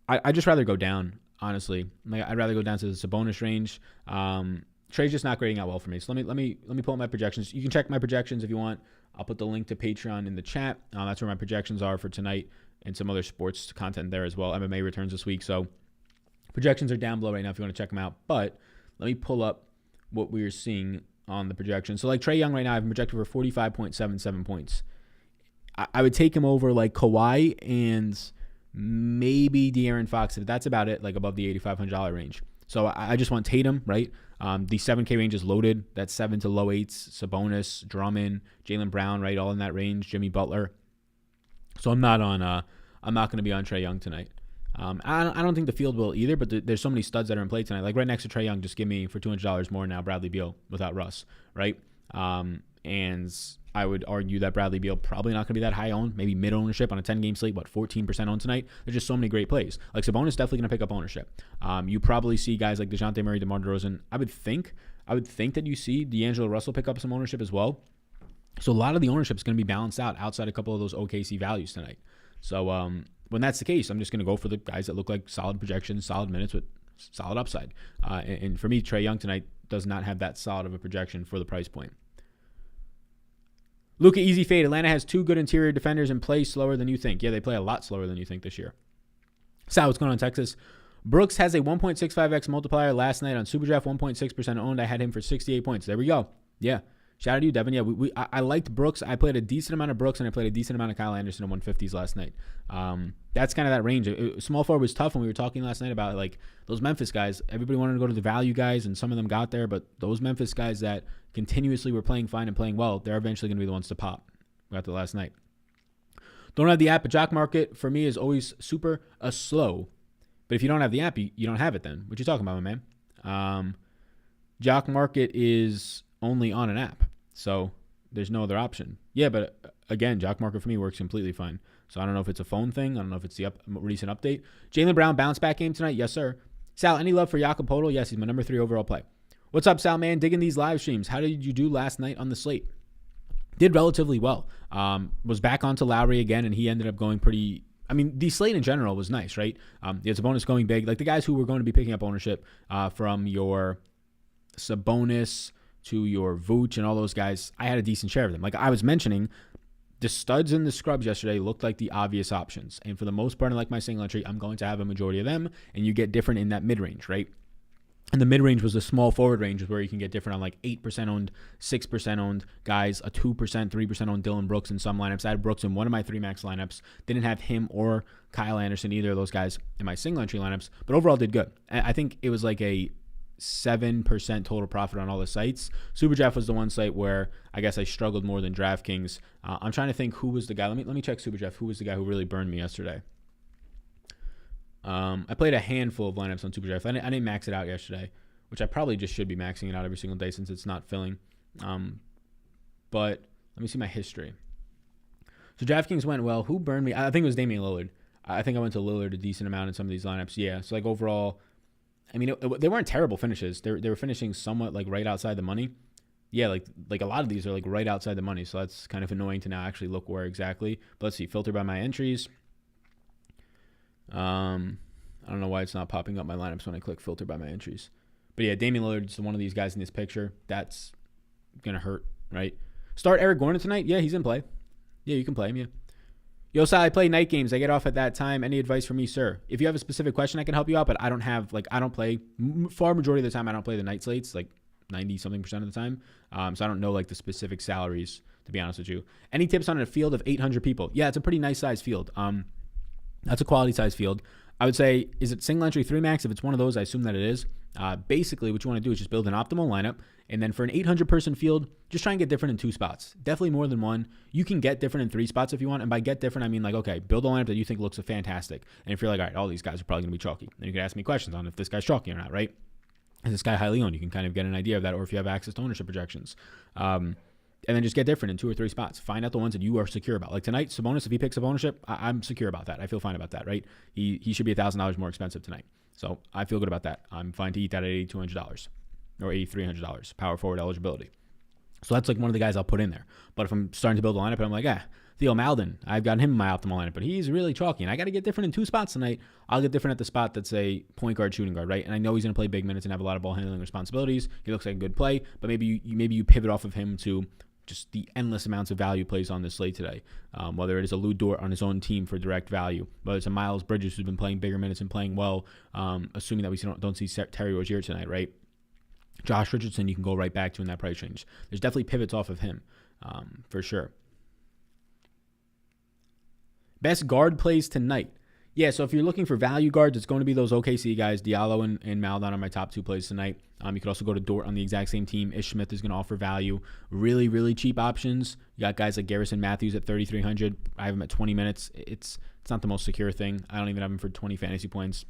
I'd just rather go down. Honestly, like I'd rather go down to the Sabonis range. Trae's just not grading out well for me. So let me pull up my projections. You can check my projections if you want. I'll put the link to Patreon in the chat. That's where my projections are for tonight. and some other sports content there as well. MMA returns this week, so projections are down below right now if you want to check them out. But let me pull up what we are seeing on the projection. So like Trae Young right now, I've projected for 45.77 points. I would take him over like Kawhi and maybe De'Aaron Fox, if that's about it, like above the $8,500 range. So I just want Tatum, right? The 7K range is loaded. That's 7 to low 8s. Sabonis, Drummond, Jaylen Brown, right? All in that range. Jimmy Butler. So I'm not going to be on Trae Young tonight. I don't think the field will either, but there's so many studs that are in play tonight. Like right next to Trae Young, just give me for $200 more now Bradley Beal without Russ, right? And I would argue that Bradley Beal probably not going to be that high owned, maybe mid ownership on a 10-game slate, 14% owned tonight. There's just so many great plays. Like Sabonis definitely going to pick up ownership. You probably see guys like DeJounte Murray, DeMar DeRozan. I would think that you see D'Angelo Russell pick up some ownership as well. So a lot of the ownership is going to be balanced out outside a couple of those OKC values tonight. So when that's the case, I'm just going to go for the guys that look like solid projections, solid minutes with solid upside. And for me, Trae Young tonight does not have that solid of a projection for the price point. Luka, easy fade. Atlanta has 2 good interior defenders and play slower than you think. Yeah, they play a lot slower than you think this year. Sal, what's going on in Texas? Brooks has a 1.65x multiplier last night on Superdraft, 1.6% owned. I had him for 68 points. There we go. Yeah. Shout out to you, Devin. Yeah, I liked Brooks. I played a decent amount of Brooks, and I played a decent amount of Kyle Anderson in 150s last night. That's kind of that range. Small forward was tough when we were talking last night about like those Memphis guys. Everybody wanted to go to the value guys, and some of them got there, but those Memphis guys that continuously were playing fine and playing well, they're eventually going to be the ones to pop. We got the last night. Don't have the app, but Jock Market for me is always super slow. But if you don't have the app, you don't have it then. What you talking about, my man? Jock Market is only on an app, so there's no other option. Yeah, but again, Jock Market for me works completely fine. So I don't know if it's a phone thing. I don't know if it's the recent update. Jaylen Brown bounce back game tonight. Yes, sir. Sal, any love for Jakob Poeltl? Yes, he's my number 3 overall play. What's up, Sal, man? Digging these live streams. How did you do last night on the slate? Did relatively well. Was back onto Lowry again, and he ended up going pretty. I mean, the slate in general was nice, right? It's a bonus going big. Like the guys who were going to be picking up ownership from your Sabonis to your Vooch and all those guys, I had a decent share of them. Like I was mentioning, the studs and the scrubs yesterday looked like the obvious options. And for the most part, like my single entry, I'm going to have a majority of them, and you get different in that mid-range, right? And the mid-range was the small forward range where you can get different on like 8% owned, 6% owned guys, a 2%, 3% owned Dylan Brooks in some lineups. I had Brooks in one of my 3 max lineups. Didn't have him or Kyle Anderson, either of those guys in my single entry lineups, but overall did good. I think it was like a 7% total profit on all the sites. Superdraft was the one site where I guess I struggled more than DraftKings. I'm trying to think who was the guy. Let me check Superdraft. Who was the guy who really burned me yesterday? I played a handful of lineups on Superdraft. I didn't max it out yesterday, which I probably just should be maxing it out every single day since it's not filling. But let me see my history. So DraftKings went well. Who burned me? I think it was Damian Lillard. I think I went to Lillard a decent amount in some of these lineups. Yeah. So like overall, I mean, they weren't terrible finishes. They were finishing somewhat like right outside the money. Yeah, like a lot of these are like right outside the money. So that's kind of annoying to now actually look where exactly. But let's see. Filter by my entries. I don't know why it's not popping up my lineups when I click filter by my entries. But yeah, Damian Lillard's one of these guys in this picture. That's going to hurt, right? Start Eric Gordon tonight? Yeah, he's in play. Yeah, you can play him, yeah. Yo, Sal, I play night games. I get off at that time. Any advice for me, sir? If you have a specific question, I can help you out, but I don't play, far majority of the time, I don't play the night slates, like 90-something% of the time. So I don't know like the specific salaries, to be honest with you. Any tips on a field of 800 people? Yeah, it's a pretty nice size field. That's a quality size field. I would say, is it single entry 3 max? If it's one of those, I assume that it is. Basically, what you want to do is just build an optimal lineup. And then for an 800-person field, just try and get different in 2 spots. Definitely more than 1. You can get different in 3 spots if you want. And by get different, I mean like, okay, build a lineup that you think looks fantastic. And if you're like, all right, all these guys are probably going to be chalky. Then you can ask me questions on if this guy's chalky or not, right? Is this guy highly owned? You can kind of get an idea of that, or if you have access to ownership projections. And then just get different in 2 or 3 spots. Find out the ones that you are secure about. Like tonight, Sabonis, if he picks up ownership, I'm secure about that. I feel fine about that, right? He should be $1,000 more expensive tonight. So I feel good about that. I'm fine to eat that at $8,200 or $8,300, power forward eligibility. So that's like one of the guys I'll put in there. But if I'm starting to build a lineup and I'm like, Theo Maldon, I've got him in my optimal lineup, but he's really chalky, and I got to get different in 2 spots tonight. I'll get different at the spot that's a point guard, shooting guard, right? And I know he's going to play big minutes and have a lot of ball handling responsibilities. He looks like a good play, but maybe you pivot off of him to just the endless amounts of value plays on this slate today. Whether it is a Lou Dort on his own team for direct value, whether it's a Miles Bridges who's been playing bigger minutes and playing well, assuming that we don't see Terry Rozier tonight, right? Josh Richardson, you can go right back to in that price range. There's definitely pivots off of him, for sure. Best guard plays tonight. Yeah, so if you're looking for value guards, it's going to be those OKC guys. Diallo and Maldon are my top 2 plays tonight. You could also go to Dort on the exact same team. Ish Smith is going to offer value. Really, really cheap options. You got guys like Garrison Matthews at 3,300. I have him at 20 minutes. It's not the most secure thing. I don't even have him for 20 fantasy points.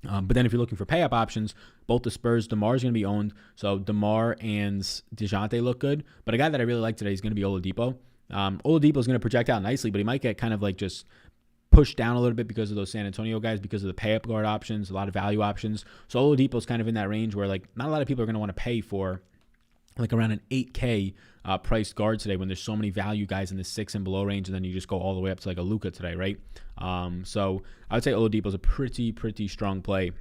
But then if you're looking for pay-up options, both the Spurs, DeMar is going to be owned. So DeMar and DeJounte look good. But a guy that I really like today is going to be Oladipo. Oladipo is going to project out nicely, but he might get kind of like just pushed down a little bit because of those San Antonio guys, because of the pay-up guard options, a lot of value options. So Oladipo is kind of in that range where like not a lot of people are going to want to pay for like around an 8K priced guard today when there's so many value guys in the 6 and below range, and then you just go all the way up to like a Luka today, right? So I would say Oladipo is a pretty strong play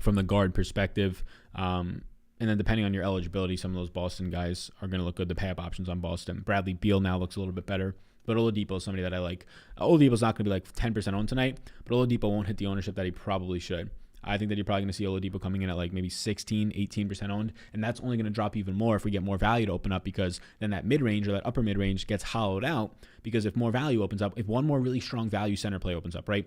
from the guard perspective. And then depending on your eligibility, some of those Boston guys are going to look good. The pay-up options on Boston. Bradley Beal now looks a little bit better. But Oladipo is somebody that I like. Oladipo's not going to be like 10% owned tonight, but Oladipo won't hit the ownership that he probably should. I think that you're probably going to see Oladipo coming in at like maybe 16, 18% owned, and that's only going to drop even more if we get more value to open up, because then that mid-range or that upper mid-range gets hollowed out, because if more value opens up, if one more really strong value center play opens up, right?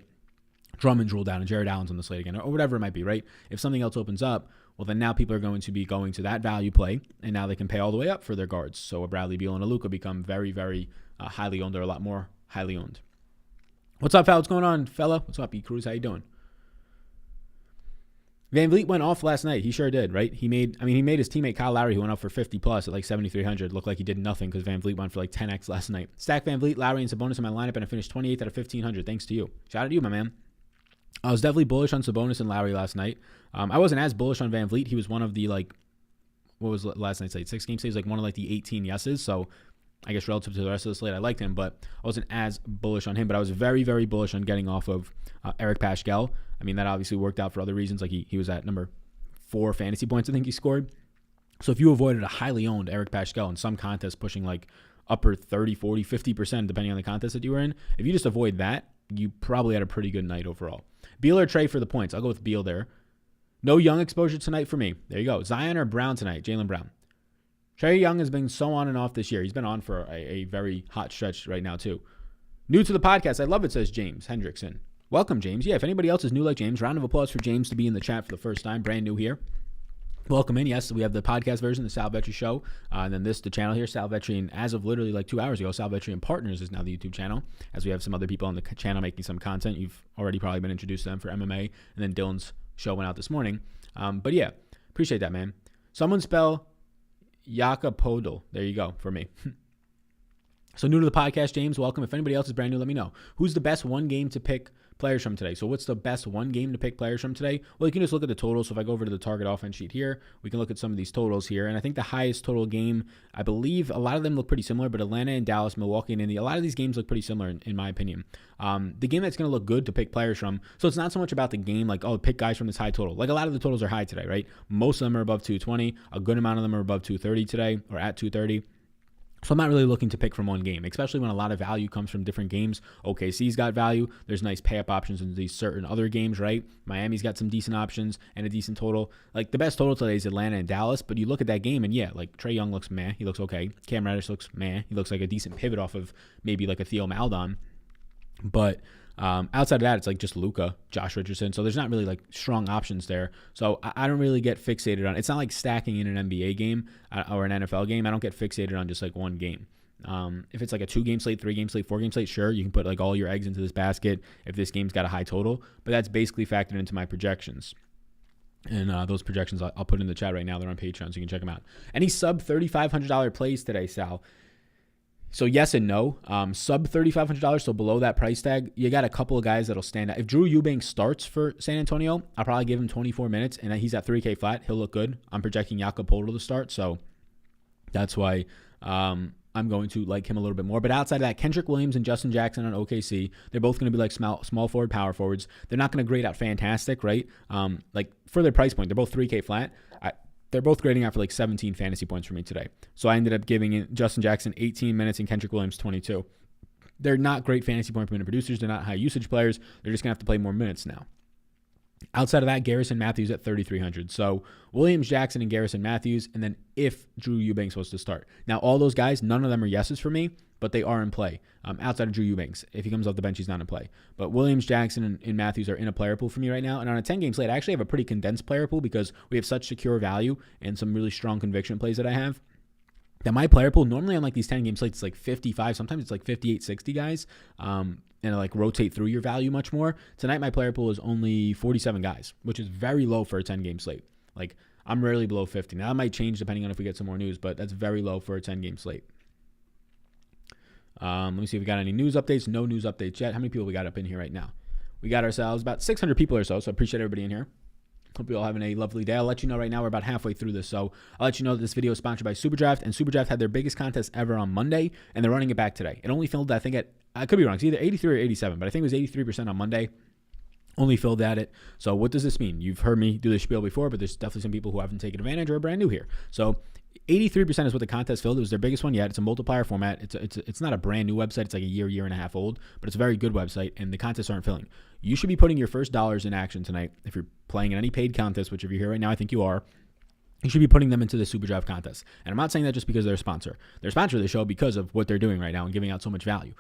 Drummond's ruled down and Jared Allen's on the slate again, or whatever it might be, right? If something else opens up, well, then now people are going to be going to that value play, and now they can pay all the way up for their guards. So a Bradley Beal and a Luka become very, very highly owned, or a lot more highly owned. What's up, Fal? What's going on, fella? What's up, E-Cruz? How you doing? Van Vliet went off last night. He sure did, right? He made his teammate Kyle Lowry, who went up for 50 plus at like 7,300, look like he did nothing because Van Vliet went for like 10x last night. Stack Van Vliet, Lowry, and Sabonis in my lineup, and I finished 28th out of 1,500. Thanks to you. Shout out to you, my man. I was definitely bullish on Sabonis and Lowry last night. I wasn't as bullish on Van Vliet. He was one of the like, what was last night's slate? 6 game slate. He was like one of like the 18 yeses. So I guess relative to the rest of the slate, I liked him, but I wasn't as bullish on him. But I was very, very bullish on getting off of Eric Paschall. I mean, that obviously worked out for other reasons. Like he was at number 4 fantasy points, I think he scored. So if you avoided a highly owned Eric Paschall in some contest pushing like upper 30, 40, 50%, depending on the contest that you were in, if you just avoid that, you probably had a pretty good night overall. Beal or Trey for the points? I'll go with Beal there. No Young exposure tonight for me. There you go. Zion or Brown tonight? Jaylen Brown. Trey Young has been so on and off this year. He's been on for a very hot stretch right now, too. New to the podcast. I love it, says James Hendrickson. Welcome, James. Yeah, if anybody else is new like James, round of applause for James to be in the chat for the first time. Brand new here. Welcome in. Yes, we have the podcast version, the Sal Vetri Show. And then the channel here, Sal Vetri. And as of literally like 2 hours ago, Sal Vetri and Partners is now the YouTube channel. As we have some other people on the channel making some content. You've already probably been introduced to them for MMA. And then Dylan's show went out this morning. But yeah, appreciate that, man. Someone spell Yakapodal. There you go for me. So new to the podcast, James, welcome. If anybody else is brand new, let me know. Who's the best one game to pick players from today? So what's the best one game to pick players from today? Well, you can just look at the totals. So if I go over to the target offense sheet here, we can look at some of these totals here. And I think the highest total game, I believe a lot of them look pretty similar, but Atlanta and Dallas, Milwaukee and Indy, a lot of these games look pretty similar in my opinion. The game that's going to look good to pick players from, so it's not so much about the game like, oh, pick guys from this high total. Like a lot of the totals are high today, right? Most of them are above 220. A good amount of them are above 230 today or at 230. So I'm not really looking to pick from one game, especially when a lot of value comes from different games. OKC's got value. There's nice pay-up options in these certain other games, right? Miami's got some decent options and a decent total. Like the best total today is Atlanta and Dallas, but you look at that game and yeah, like Trae Young looks meh. He looks okay. Cam Reddish looks meh. He looks like a decent pivot off of maybe like a Theo Maledon. But outside of that, it's like just Luka, Josh Richardson. So there's not really like strong options there. So I don't really get fixated on. It's not like stacking in an NBA game or an NFL game. I don't get fixated on just like one game. If it's like a 2-game slate, 3-game slate, 4-game slate, sure, you can put like all your eggs into this basket if this game's got a high total. But that's basically factored into my projections. And those projections I'll put in the chat right now. They're on Patreon, so you can check them out. Any sub $3,500 plays today, Sal? So yes and no. Sub $3,500, so below that price tag, you got a couple of guys that'll stand out. If Drew Eubanks starts for San Antonio, I'll probably give him 24 minutes, and he's at 3K flat. He'll look good. I'm projecting Jakob Poeltl to start, so that's why I'm going to like him a little bit more. But outside of that, Kendrick Williams and Justin Jackson on OKC, they're both going to be like small forward, power forwards. They're not going to grade out fantastic, right? Like for their price point, they're both 3K flat. they're both grading out for like 17 fantasy points for me today. So I ended up giving in Justin Jackson 18 minutes and Kendrick Williams 22. They're not great fantasy point per minute producers. They're not high usage players. They're just going to have to play more minutes now. Outside of that, Garrison Matthews at 3,300. So Williams, Jackson, and Garrison Matthews, and then if Drew Eubanks was to start. Now, all those guys, none of them are yeses for me, but they are in play. Outside of Drew Eubanks, if he comes off the bench, he's not in play. But Williams, Jackson, and Matthews are in a player pool for me right now. And on a 10-game slate, I actually have a pretty condensed player pool because we have such secure value and some really strong conviction plays that I have. That my player pool, normally on like these 10-game slates, it's like 55. Sometimes it's like 58, 60 guys. And like rotate through your value much more. Tonight, my player pool is only 47 guys, which is very low for a 10-game slate. Like, I'm rarely below 50. Now, that might change depending on if we get some more news, but that's very low for a 10-game slate. Let me see if we got any news updates. No news updates yet. How many people we got up in here right now? We got ourselves about 600 people or so appreciate everybody in here. Hope you're all having a lovely day. I'll let you know right now we're about halfway through this. So I'll let you know that this video is sponsored by SuperDraft, and SuperDraft had their biggest contest ever on Monday, and they're running it back today. It only filled, I think, I could be wrong. It's either 83 or 87, but I think it was 83% on Monday. Only filled at it. So what does this mean? You've heard me do this spiel before, but there's definitely some people who haven't taken advantage or are brand new here. So 83% is what the contest filled. It was their biggest one yet. It's a multiplier format. It's not a brand new website. It's like a year and a half old, but it's a very good website, and the contests aren't filling. You should be putting your first dollars in action tonight. If you're playing in any paid contest, which if you're here right now, I think you are, you should be putting them into the SuperDraft contest. And I'm not saying that just because they're a sponsor. They're a sponsor of the show because of what they're doing right now and giving out so much value.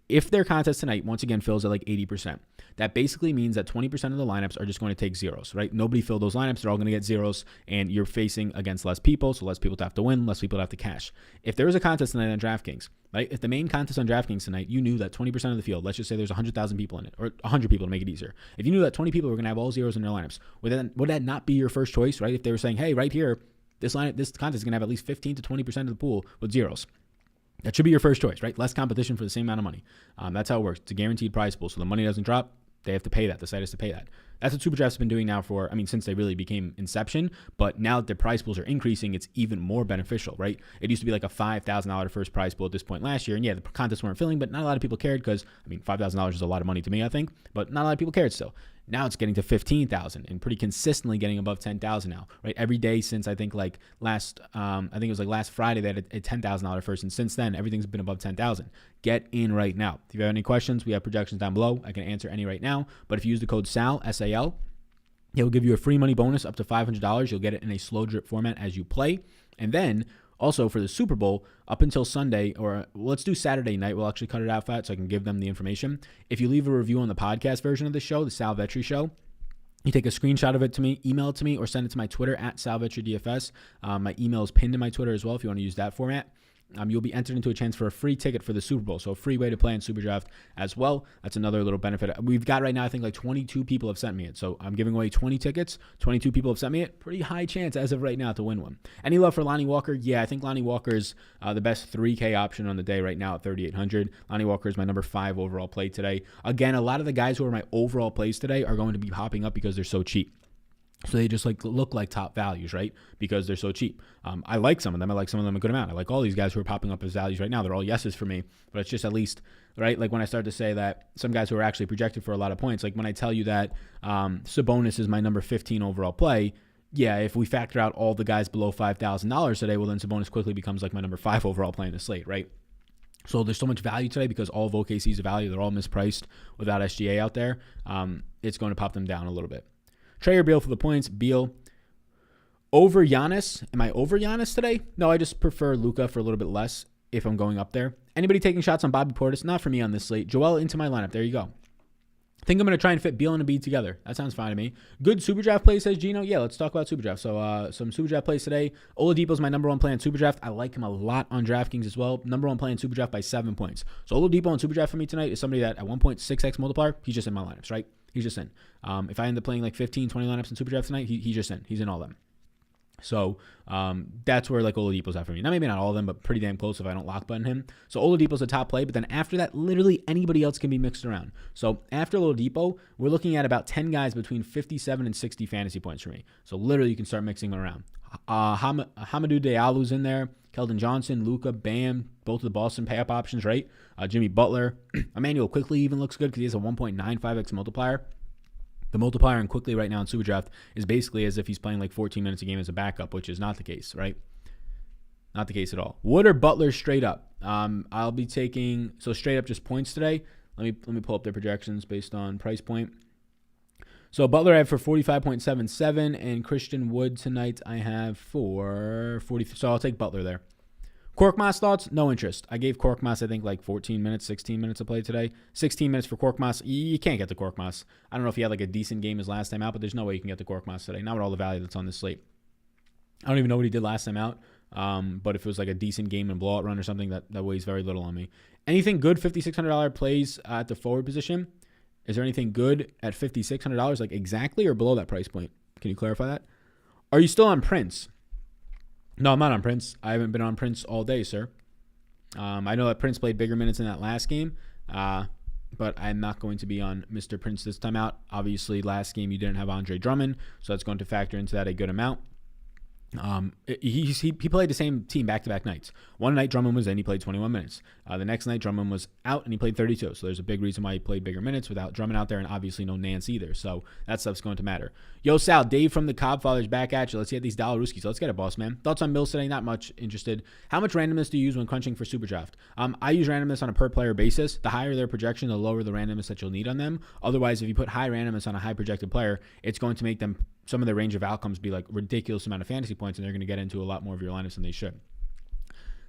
If their contest tonight, once again, fills at like 80%, that basically means that 20% of the lineups are just going to take zeros, right? Nobody filled those lineups. They're all going to get zeros, and you're facing against less people, so less people have to win, less people have to cash. If there was a contest tonight on DraftKings, right? If the main contest on DraftKings tonight, you knew that 20% of the field, let's just say there's 100,000 people in it, or 100 people to make it easier. If you knew that 20 people were going to have all zeros in their lineups, would that not be your first choice, right? If they were saying, hey, right here, this contest is going to have at least 15 to 20% of the pool with zeros. That should be your first choice, right? Less competition for the same amount of money. That's how it works. It's a guaranteed prize pool, so the money doesn't drop. They have to pay that. The site has to pay that. That's what SuperDraft's been doing now since they really became Inception. But now that their prize pools are increasing, it's even more beneficial, right? It used to be like a $5,000 first prize pool at this point last year. And yeah, the contests weren't filling, but not a lot of people cared because, $5,000 is a lot of money to me, I think. But not a lot of people cared still. Now it's getting to 15,000 and pretty consistently getting above 10,000 now, right? Every day since I think last Friday they had a $10,000 first, and since then everything's been above 10,000. Get in right now. If you have any questions, we have projections down below. I can answer any right now. But if you use the code SAL, S-A-L, it will give you a free money bonus up to $500. You'll get it in a slow drip format as you play, and then also for the Super Bowl, up until Sunday, or let's do Saturday night, we'll actually cut it out fat so I can give them the information. If you leave a review on the podcast version of the show, the Sal Vetri Show, you take a screenshot of it to me, email it to me, or send it to my Twitter at Sal Vetri DFS. My email is pinned to my Twitter as well if you want to use that format. You'll be entered into a chance for a free ticket for the Super Bowl. So a free way to play in SuperDraft as well. That's another little benefit. We've got right now, I think 22 people have sent me it. So I'm giving away 20 tickets. 22 people have sent me it. Pretty high chance as of right now to win one. Any love for Lonnie Walker? Yeah, I think Lonnie Walker's the best 3K option on the day right now at 3,800. Lonnie Walker is my number 5 overall play today. Again, a lot of the guys who are my overall plays today are going to be popping up because they're so cheap. So they just look like top values, right? Because they're so cheap. I like some of them. I like some of them a good amount. I like all these guys who are popping up as values right now. They're all yeses for me, but it's just at least, right? Like when I start to say that some guys who are actually projected for a lot of points, like when I tell you that Sabonis is my number 15 overall play, yeah, if we factor out all the guys below $5,000 today, well then Sabonis quickly becomes like my number 5 overall play in the slate, right? So there's so much value today because all of OKC's value, they're all mispriced without SGA out there. It's going to pop them down a little bit. Trey or Beal for the points. Beal. Over Giannis. Am I over Giannis today? No, I just prefer Luka for a little bit less if I'm going up there. Anybody taking shots on Bobby Portis? Not for me on this slate. Joel into my lineup. There you go. I think I'm going to try and fit Beal and Embiid together. That sounds fine to me. Good SuperDraft play, says Gino. Yeah, let's talk about SuperDraft. So some SuperDraft plays today. Oladipo's my number 1 play on SuperDraft. I like him a lot on DraftKings as well. Number 1 play in SuperDraft by 7 points. So Oladipo on SuperDraft for me tonight is somebody that at 1.6x multiplier, he's just in my lineups, right? He's just in. If I end up playing like 15, 20 lineups in SuperDraft tonight, he's just in. He's in all of them. So that's where Oladipo's at for me. Now, maybe not all of them, but pretty damn close if I don't lock button him. So Oladipo's a top play, but then after that, literally anybody else can be mixed around. So after Oladipo, we're looking at about 10 guys between 57 and 60 fantasy points for me. So literally you can start mixing them around. Hamidou Diallo's in there. Keldon Johnson, Luka, Bam, both of the Boston pay-up options, right? Jimmy Butler. Emmanuel Quickley even looks good because he has a 1.95x multiplier. The multiplier on Quickly right now in Superdraft is basically as if he's playing like 14 minutes a game as a backup, which is not the case, right? Not the case at all. Wood or Butler straight up? I'll be taking, so straight up just points today. Let me pull up their projections based on price point. So Butler I have for 45.77, and Christian Wood tonight I have for 40. So I'll take Butler there. Korkmaz thoughts? No interest. I gave Korkmaz, I think, like 14 minutes, 16 minutes of play today. 16 minutes for Korkmaz. You can't get the Korkmaz. I don't know if he had like a decent game his last time out, but there's no way you can get the Korkmaz today. Not with all the value that's on this slate. I don't even know what he did last time out. But if it was like a decent game and blowout run or something, that weighs very little on me. Anything good $5,600 plays at the forward position? Is there anything good at $5,600, like exactly or below that price point? Can you clarify that? Are you still on Prince? No, I'm not on Prince. I haven't been on Prince all day, sir. I know that Prince played bigger minutes in that last game, but I'm not going to be on Mr. Prince this time out. Obviously, last game you didn't have Andre Drummond, so that's going to factor into that a good amount. He played the same team back-to-back nights. One night Drummond was in, he played 21 minutes. The next night Drummond was out and he played 32. So there's a big reason why he played bigger minutes without Drummond out there, and obviously no Nance either. So that stuff's going to matter. Yo, Sal, Dave from the Cobb Fathers back at you. Let's get these Dollarooskies. Let's get it, boss man. Thoughts on Mills today? Not much interested. How much randomness do you use when crunching for Superdraft? I use randomness on a per player basis. The higher their projection, the lower the randomness that you'll need on them. Otherwise, if you put high randomness on a high projected player, it's going to make them, some of their range of outcomes, be like ridiculous amount of fantasy points, and they're going to get into a lot more of your lineups than they should.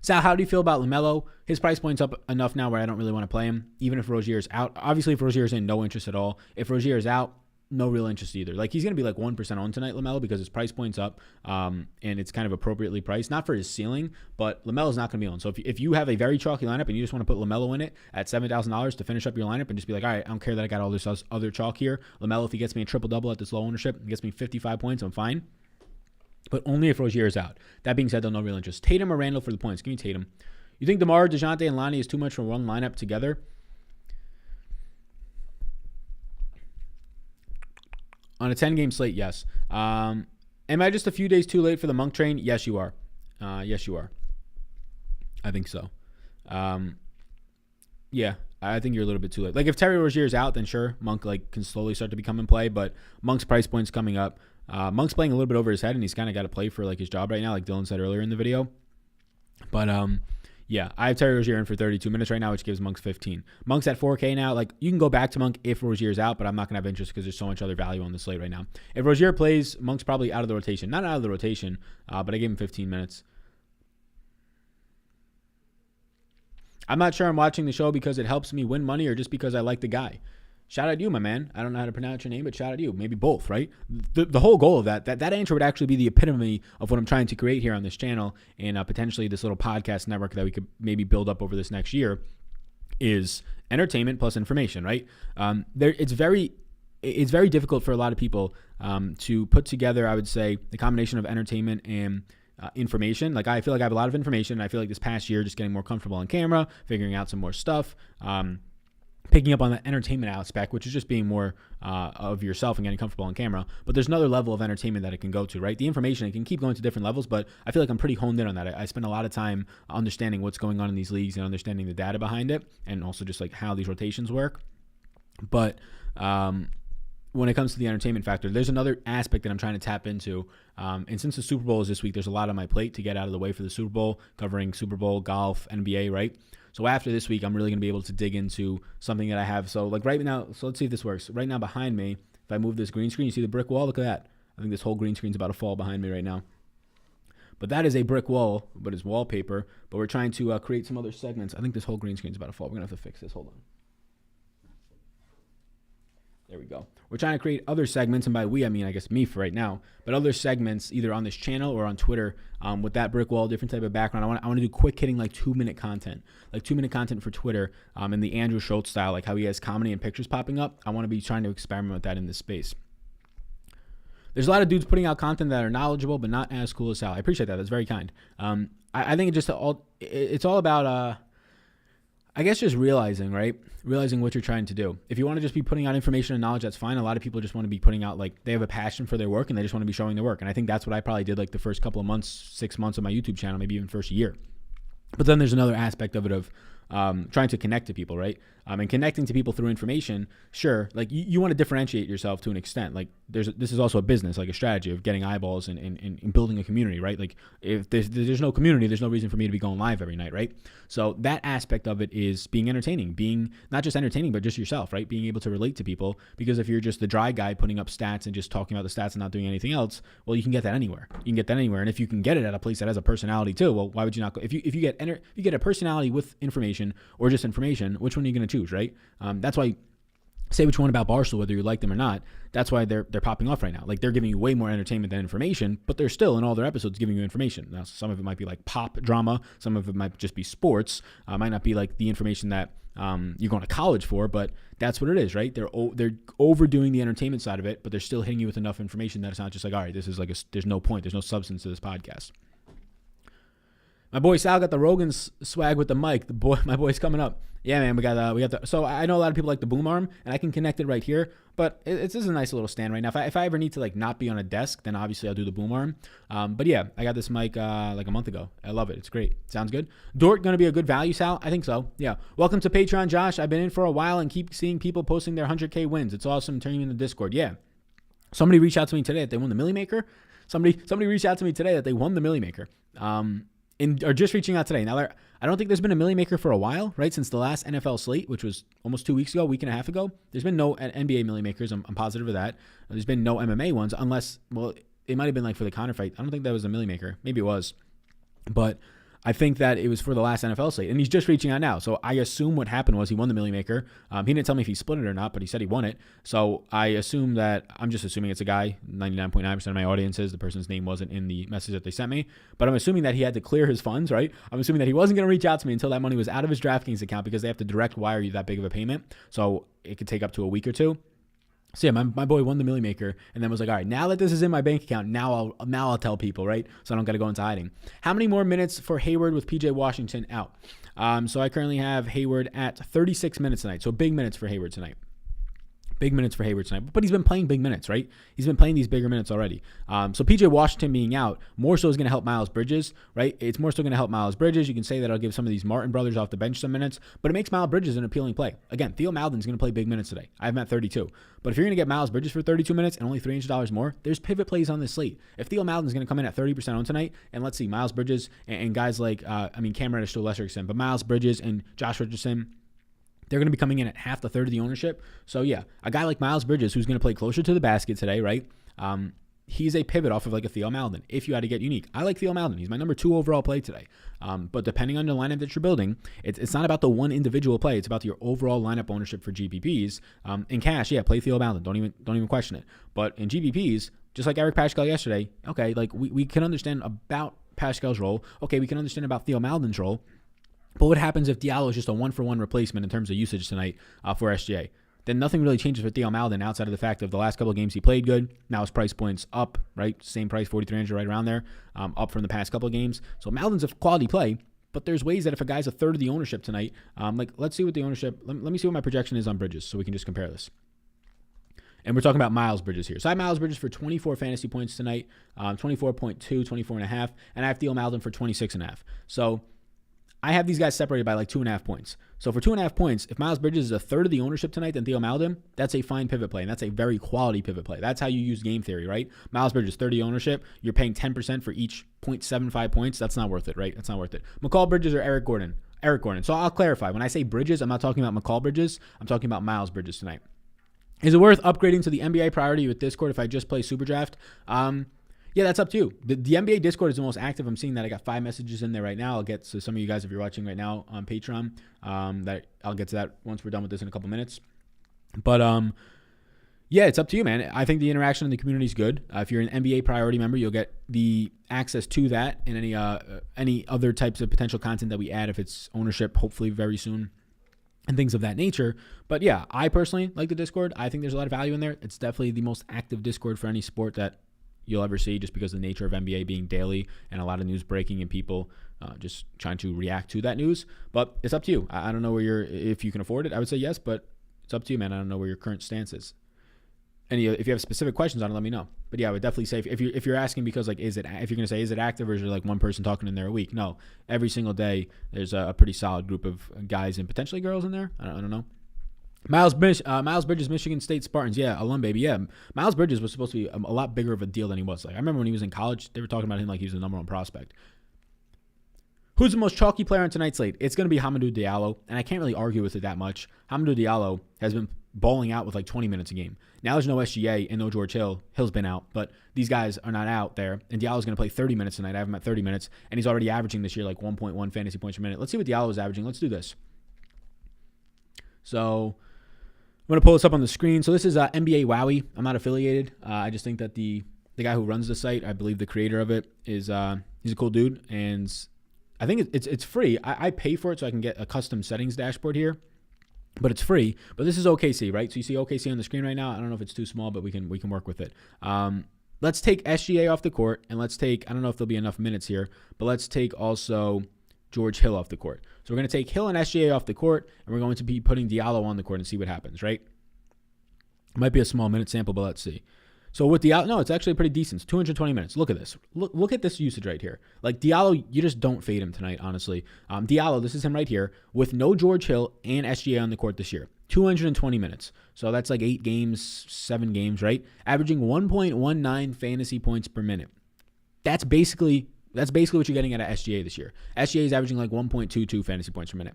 Sal, how do you feel about LaMelo? His price point's up enough now where I don't really want to play him, even if Rozier's out. Obviously, if Rozier's in, no interest at all. If Rozier's out, no real interest either. Like, he's going to be like 1% on tonight, LaMelo, because his price point's up, and it's kind of appropriately priced. Not for his ceiling, but LaMelo's not going to be on. So if you have a very chalky lineup and you just want to put LaMelo in it at $7,000 to finish up your lineup and just be like, all right, I don't care that I got all this other chalk here. LaMelo, if he gets me a triple-double at this low ownership, he gets me 55 points, I'm fine. But only if Rozier is out. That being said, though, no real interest. Tatum or Randall for the points? Give me Tatum. You think DeMar, DeJounte, and Lonnie is too much for one lineup together? On a 10-game slate, yes. Am I just a few days too late for the Monk train? Yes, you are. Yes, you are. I think so. Yeah, I think you're a little bit too late. Like, if Terry Rozier is out, then sure, Monk can slowly start to become in play. But Monk's price point's coming up. Monk's playing a little bit over his head, and he's kind of got to play for his job right now, like Dylan said earlier in the video. But yeah, I have Terry Rozier in for 32 minutes right now, which gives Monk's 15. Monk's at 4K now. You can go back to Monk if Rozier's out, but I'm not going to have interest because there's so much other value on the slate right now. If Rozier plays, Monk's probably out of the rotation. Not out of the rotation, but I gave him 15 minutes. I'm not sure I'm watching the show because it helps me win money or just because I like the guy. Shout out to you, my man. I don't know how to pronounce your name, but shout out to you. Maybe both, right? The whole goal of that answer would actually be the epitome of what I'm trying to create here on this channel and potentially this little podcast network that we could maybe build up over this next year is entertainment plus information, right? It's very difficult for a lot of people to put together, I would say, the combination of entertainment and information. I feel like I have a lot of information, and I feel like this past year just getting more comfortable on camera, figuring out some more stuff, picking up on the entertainment aspect, which is just being more of yourself and getting comfortable on camera. But there's another level of entertainment that it can go to, right? The information, it can keep going to different levels, but I feel like I'm pretty honed in on that. I spend a lot of time understanding what's going on in these leagues and understanding the data behind it, and also just how these rotations work. But when it comes to the entertainment factor, there's another aspect that I'm trying to tap into. And since the Super Bowl is this week, there's a lot on my plate to get out of the way for the Super Bowl, covering Super Bowl, golf, NBA, right? So after this week, I'm really going to be able to dig into something that I have. So right now, so let's see if this works. Right now behind me, if I move this green screen, you see the brick wall? Look at that. I think this whole green screen's about to fall behind me right now. But that is a brick wall, but it's wallpaper. But we're trying to create some other segments. I think this whole green screen's about to fall. We're going to have to fix this. Hold on. There we go. We're trying to create other segments, and by we, I mean, I guess me for right now, but other segments either on this channel or on Twitter with that brick wall, different type of background. I want to do quick hitting 2-minute content, 2-minute content for Twitter in the Andrew Schultz style, how he has comedy and pictures popping up. I want to be trying to experiment with that in this space. There's a lot of dudes putting out content that are knowledgeable, but not as cool as Sal. I appreciate that. That's very kind. I think it's all about, I guess, just realizing, right? Realizing what you're trying to do. If you want to just be putting out information and knowledge, that's fine. A lot of people just want to be putting out, they have a passion for their work and they just want to be showing their work. And I think that's what I probably did the first couple of months, 6 months of my YouTube channel, maybe even first year. But then there's another aspect of it of trying to connect to people, right? And connecting to people through information, sure. Like you want to differentiate yourself to an extent. Like this is also a business, like a strategy of getting eyeballs and building a community, right? Like if there's no community, there's no reason for me to be going live every night, right? So that aspect of it is being entertaining, being not just entertaining, but just yourself, right? Being able to relate to people, because if you're just the dry guy putting up stats and just talking about the stats and not doing anything else, well, you can get that anywhere. You can get that anywhere. And if you can get it at a place that has a personality too, well, why would you not go? If you get a personality with information or just information, which one are you going to choose, right? That's why say what you want about Barstool, whether you like them or not. That's why they're popping off right now. Like they're giving you way more entertainment than information, but they're still in all their episodes giving you information. Now, some of it might be like pop drama. Some of it might just be sports. Might not be like the information that you're going to college for, but that's what it is, right? They're overdoing the entertainment side of it, but they're still hitting you with enough information that it's not just like, all right, this is like there's no point. There's no substance to this podcast. My boy Sal got the Rogan's swag with the mic. My boy's coming up. Yeah, man, we got the. So I know a lot of people like the boom arm, and I can connect it right here. But it's just a nice little stand right now. If I ever need to like not be on a desk, then obviously I'll do the boom arm. But yeah, I got this mic like a month ago. I love it. It's great. Sounds good. Dort gonna be a good value, Sal? I think so. Yeah. Welcome to Patreon, Josh. I've been in for a while and keep seeing people posting their 100K wins. It's awesome. Turning in the Discord. Yeah. Somebody reached out to me today that they won the Millie Maker. Somebody reached out to me today that they won the Millie Maker. Or just reaching out today. Now, I don't think there's been a Millie Maker for a while, right? Since the last NFL slate, which was almost 2 weeks ago, week and a half ago. There's been no NBA Millie Makers. I'm positive of that. There's been no MMA ones unless, well, it might have been like for the Conor fight. I don't think that was a Millie Maker. Maybe it was. But I think that it was for the last NFL slate. And he's just reaching out now. So I assume what happened was he won the Millie Maker. He didn't tell me if he split it or not, but he said he won it. So I assume that, I'm just assuming it's a guy. 99.9% of my audience is. The person's name wasn't in the message that they sent me. But I'm assuming that he had to clear his funds, right? I'm assuming that he wasn't going to reach out to me until that money was out of his DraftKings account, because they have to direct wire you that big of a payment. So it could take up to a week or two. So yeah, my boy won the Millie Maker, and then was like, all right, now that this is in my bank account, now I'll tell people, right? So I don't got to go into hiding. How many more minutes for Hayward with PJ Washington out? So I currently have Hayward at 36 minutes tonight. So big minutes for Hayward tonight. Big minutes for Hayward tonight. But he's been playing big minutes, right? He's been playing these bigger minutes already. So PJ Washington being out more so is going to help Miles Bridges, right? It's more so going to help Miles Bridges. You can say that I'll give some of these Martin brothers off the bench some minutes, but it makes Miles Bridges an appealing play. Again, Theo Maledon's going to play big minutes today. I have him at 32. But if you're going to get Miles Bridges for 32 minutes and only $300 more, there's pivot plays on this slate. If Theo Maledon's going to come in at 30% on tonight, and let's see, Miles Bridges and guys like, Cam Reddish to a lesser extent, but Miles Bridges and Josh Richardson, they're going to be coming in at half the third of the ownership. So yeah, a guy like Miles Bridges, who's going to play closer to the basket today, right? He's a pivot off of like a Theo Maledon, if you had to get unique. I like Theo Maledon. He's my number 2 overall play today. But depending on the lineup that you're building, it's not about the one individual play. It's about your overall lineup ownership for GPPs. In cash, yeah, play Theo Maledon. Don't even question it. But in GPPs, just like Eric Paschal yesterday, okay, like we can understand about Paschal's role. Okay, we can understand about Theo Maledon's role. But what happens if Diallo is just a 1-for-1 replacement in terms of usage tonight for SGA? Then nothing really changes for Theo Maledon outside of the fact of the last couple of games he played good. Now his price point's up, right? Same price, 4,300 right around there, up from the past couple of games. So Maledon's a quality play, but there's ways that if a guy's a third of the ownership tonight, let's see what the ownership, let me see what my projection is on Bridges so we can just compare this. And we're talking about Miles Bridges here. So I have Miles Bridges for 24 fantasy points tonight, 24.2, 24.5, and I have Theo Maledon for 26.5. So I have these guys separated by like 2.5 points. So for 2.5 points, if Miles Bridges is a third of the ownership tonight than Theo Maledon, that's a fine pivot play, and that's a very quality pivot play. That's how you use game theory, right? Miles Bridges, 30 ownership. You're paying 10% for each 0.75 points. That's not worth it, right? That's not worth it. McCall Bridges or Eric Gordon? Eric Gordon. So I'll clarify. When I say Bridges, I'm not talking about McCall Bridges. I'm talking about Miles Bridges tonight. Is it worth upgrading to the NBA priority with Discord if I just play Super Draft? Yeah, that's up to you. The NBA Discord is the most active. I'm seeing that. I got 5 messages in there right now. I'll get to some of you guys if you're watching right now on Patreon. That I'll get to that once we're done with this in a couple minutes. But yeah, it's up to you, man. I think the interaction in the community is good. If you're an NBA priority member, you'll get the access to that and any other types of potential content that we add if it's ownership, hopefully very soon, and things of that nature. But yeah, I personally like the Discord. I think there's a lot of value in there. It's definitely the most active Discord for any sport that you'll ever see, just because of the nature of NBA being daily and a lot of news breaking and people just trying to react to that news. But it's up to you. I don't know if you can afford it. I would say yes, but it's up to you, man. I don't know where your current stance is. if you have specific questions on it, let me know. But yeah, I would definitely say if you're asking because like if you're gonna say is it active or is there like one person talking in there a week? No, every single day there's a pretty solid group of guys and potentially girls in there. I don't know. Miles Bridges, Michigan State Spartans. Yeah, alum baby. Yeah, Miles Bridges was supposed to be a lot bigger of a deal than he was. Like I remember when he was in college, they were talking about him like he was the number one prospect. Who's the most chalky player on tonight's slate? It's going to be Hamidou Diallo, and I can't really argue with it that much. Hamidou Diallo has been bowling out with like 20 minutes a game. Now there's no SGA and no George Hill. Hill's been out, but these guys are not out there, and Diallo's going to play 30 minutes tonight. I have him at 30 minutes, and he's already averaging this year like 1.1 fantasy points per minute. Let's see what Diallo is averaging. Let's do this. So I'm going to pull this up on the screen. So this is NBA Wowie. I'm not affiliated. I just think that the guy who runs the site, I believe the creator of it, is he's a cool dude, and I think it's free. I pay for it so I can get a custom settings dashboard here, but it's free. But this is OKC, right? So you see OKC on the screen right now. I don't know if it's too small, but we can work with it. Let's take SGA off the court, and let's take, I don't know if there'll be enough minutes here, but let's take also George Hill off the court. So we're going to take Hill and SGA off the court, and we're going to be putting Diallo on the court and see what happens, right? It might be a small minute sample, but let's see. So with Diallo, no, it's actually pretty decent. It's 220 minutes. Look at this. Look at this usage right here. Like Diallo, you just don't fade him tonight, honestly. Diallo, this is him right here, with no George Hill and SGA on the court this year. 220 minutes. So that's like 8 games, 7 games, right? Averaging 1.19 fantasy points per minute. That's basically what you're getting out of SGA this year. SGA is averaging like 1.22 fantasy points per minute.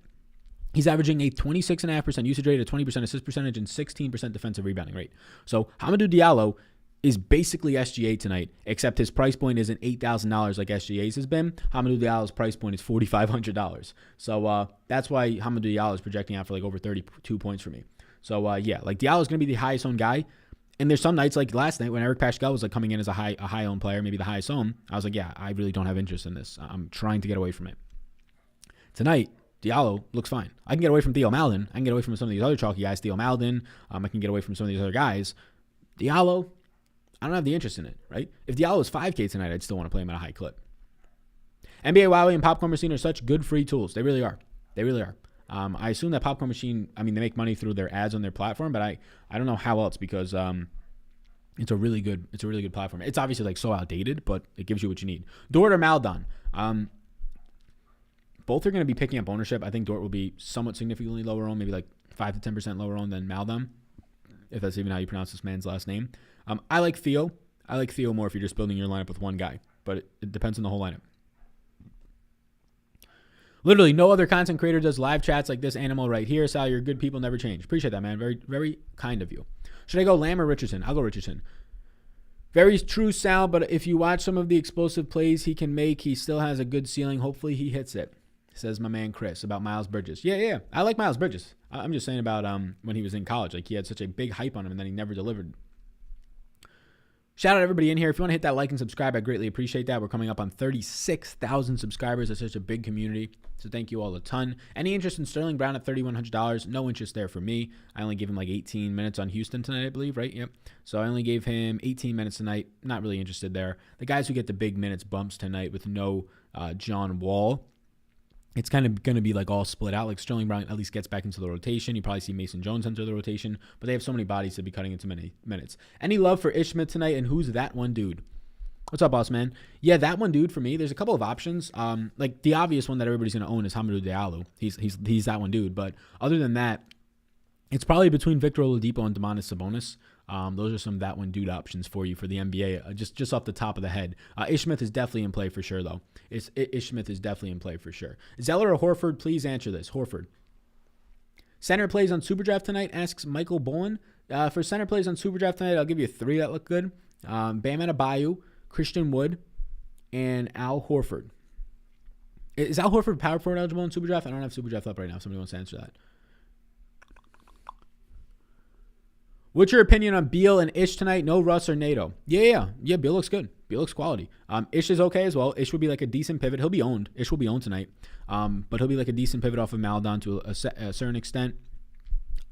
He's averaging a 26.5% usage rate, a 20% assist percentage, and 16% defensive rebounding rate. So Hamidou Diallo is basically SGA tonight, except his price point isn't $8,000 like SGA's has been. Hamidou Diallo's price point is $4,500. So that's why Hamidou Diallo is projecting out for like over 32 points for me. So yeah, like Diallo's going to be the highest owned guy. And there's some nights like last night when Eric Paschal was like coming in as a high owned player, maybe the highest owned. I was like, yeah, I really don't have interest in this. I'm trying to get away from it. Tonight, Diallo looks fine. I can get away from Theo Maledon. I can get away from some of these other chalky guys, Theo Maledon. I can get away from some of these other guys. Diallo, I don't have the interest in it, right? If Diallo is 5K tonight, I'd still want to play him at a high clip. NBA Wowie and Popcorn Machine are such good free tools. They really are. They really are. I assume that Popcorn Machine, they make money through their ads on their platform, but I don't know how else because it's a really good platform. It's obviously like so outdated, but it gives you what you need. Dort or Maldon. Both are going to be picking up ownership. I think Dort will be somewhat significantly lower owned, maybe like 5 to 10% lower owned than Maldon, if that's even how you pronounce this man's last name. I like Theo. I like Theo more if you're just building your lineup with one guy, but it depends on the whole lineup. Literally, no other content creator does live chats like this animal right here. Sal, you're good people, never change. Appreciate that, man. Very, very kind of you. Should I go Lamb or Richardson? I'll go Richardson. Very true, Sal, but if you watch some of the explosive plays he can make, he still has a good ceiling. Hopefully he hits it, says my man Chris about Miles Bridges. Yeah. I like Miles Bridges. I'm just saying about when he was in college. Like, he had such a big hype on him, and then he never delivered. Shout out everybody in here. If you want to hit that like and subscribe, I greatly appreciate that. We're coming up on 36,000 subscribers. It's such a big community. So thank you all a ton. Any interest in Sterling Brown at $3,100? No interest there for me. I only gave him like 18 minutes on Houston tonight, I believe, right? Yep. So I only gave him 18 minutes tonight. Not really interested there. The guys who get the big minutes bumps tonight with no John Wall, it's kind of going to be like all split out. Like Sterling Brown at least gets back into the rotation. You probably see Mason Jones enter the rotation, but they have so many bodies to be cutting into many minutes. Any love for Ishmael tonight, and who's that one dude? What's up, boss man? Yeah, that one dude for me. There's a couple of options. Like the obvious one that everybody's going to own is Hamidou Diallo. He's that one dude. But other than that, it's probably between Victor Oladipo and Domantas Sabonis. Those are some that one dude options for you for the NBA. Just off the top of the head, Ishmael is definitely in play for sure, though. Ishmael is definitely in play for sure. Zeller or Horford? Please answer this. Horford. Center plays on Superdraft tonight, asks Michael Bowen. For center plays on Superdraft tonight, I'll give you 3 that look good. Bam Adebayo, Christian Wood, and Al Horford. Is Al Horford power forward eligible in Superdraft? I don't have Superdraft up right now. If somebody wants to answer that. What's your opinion on Beal and Ish tonight? No Russ or Nato? Yeah. Beal looks good. Beal looks quality. Ish is okay as well. Ish would be like a decent pivot. He'll be owned. Ish will be owned tonight. But he'll be like a decent pivot off of Maledon to a certain extent.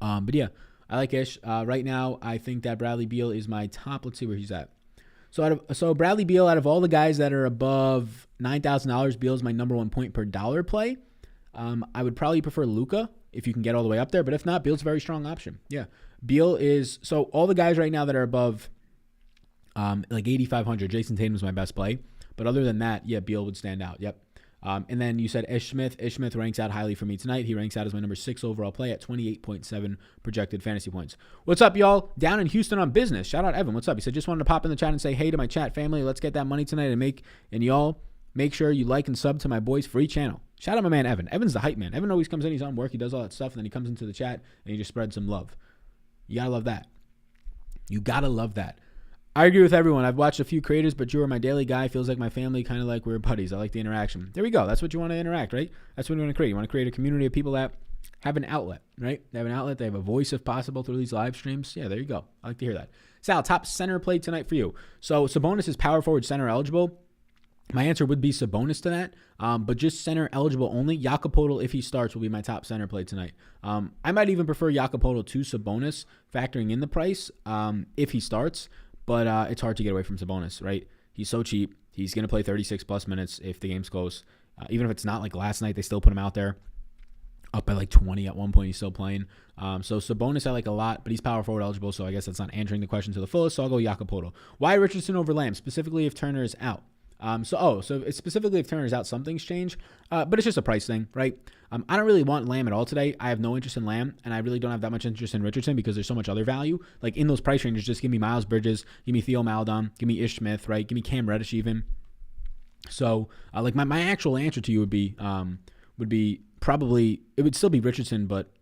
But yeah, I like Ish. Right now, I think that Bradley Beal is my top. Let's see where he's at. So Bradley Beal, out of all the guys that are above $9,000, Beal is my number 1 point per dollar play. I would probably prefer Luka if you can get all the way up there. But if not, Beal's a very strong option. Yeah. Beal is, so all the guys right now that are above like 8,500, Jason Tatum is my best play. But other than that, yeah, Beal would stand out. Yep. And then you said Ish Smith. Ish Smith ranks out highly for me tonight. He ranks out as my number 6 overall play at 28.7 projected fantasy points. What's up, y'all? Down in Houston on business. Shout out Evan. What's up? He said, just wanted to pop in the chat and say hey to my chat family. Let's get that money tonight and y'all make sure you like and sub to my boy's free channel. Shout out my man Evan. Evan's the hype man. Evan always comes in. He's on work. He does all that stuff. And then he comes into the chat and he just spreads some love. You got to love that. You got to love that. I agree with everyone. I've watched a few creators, but you are my daily guy. Feels like my family, kind of like we're buddies. I like the interaction. There we go. That's what you want to interact, right? That's what you want to create. You want to create a community of people that have an outlet, right? They have an outlet. They have a voice if possible through these live streams. Yeah, there you go. I like to hear that. Sal, top center play tonight for you. So Sabonis is power forward center eligible. My answer would be Sabonis to that, but just center eligible only. Jakob Poeltl, if he starts, will be my top center play tonight. I might even prefer Jakob Poeltl to Sabonis, factoring in the price if he starts. But it's hard to get away from Sabonis, right? He's so cheap. He's going to play 36-plus minutes if the game's close. Even if it's not like last night, they still put him out there. Up by like 20 at one point, he's still playing. So Sabonis I like a lot, but he's power forward eligible, so I guess that's not answering the question to the fullest, so I'll go Jakob Poeltl. Why Richardson over Lamb, specifically if Turner is out? So it's specifically if Turner's out, something's changed, but it's just a price thing, right? I don't really want Lamb at all today. I have no interest in Lamb, and I really don't have that much interest in Richardson because there's so much other value. Like in those price ranges, just give me Miles Bridges, give me Theo Maledon, give me Ish Smith, right? Give me Cam Reddish even. So like my actual answer to you would be probably, it would still be Richardson, but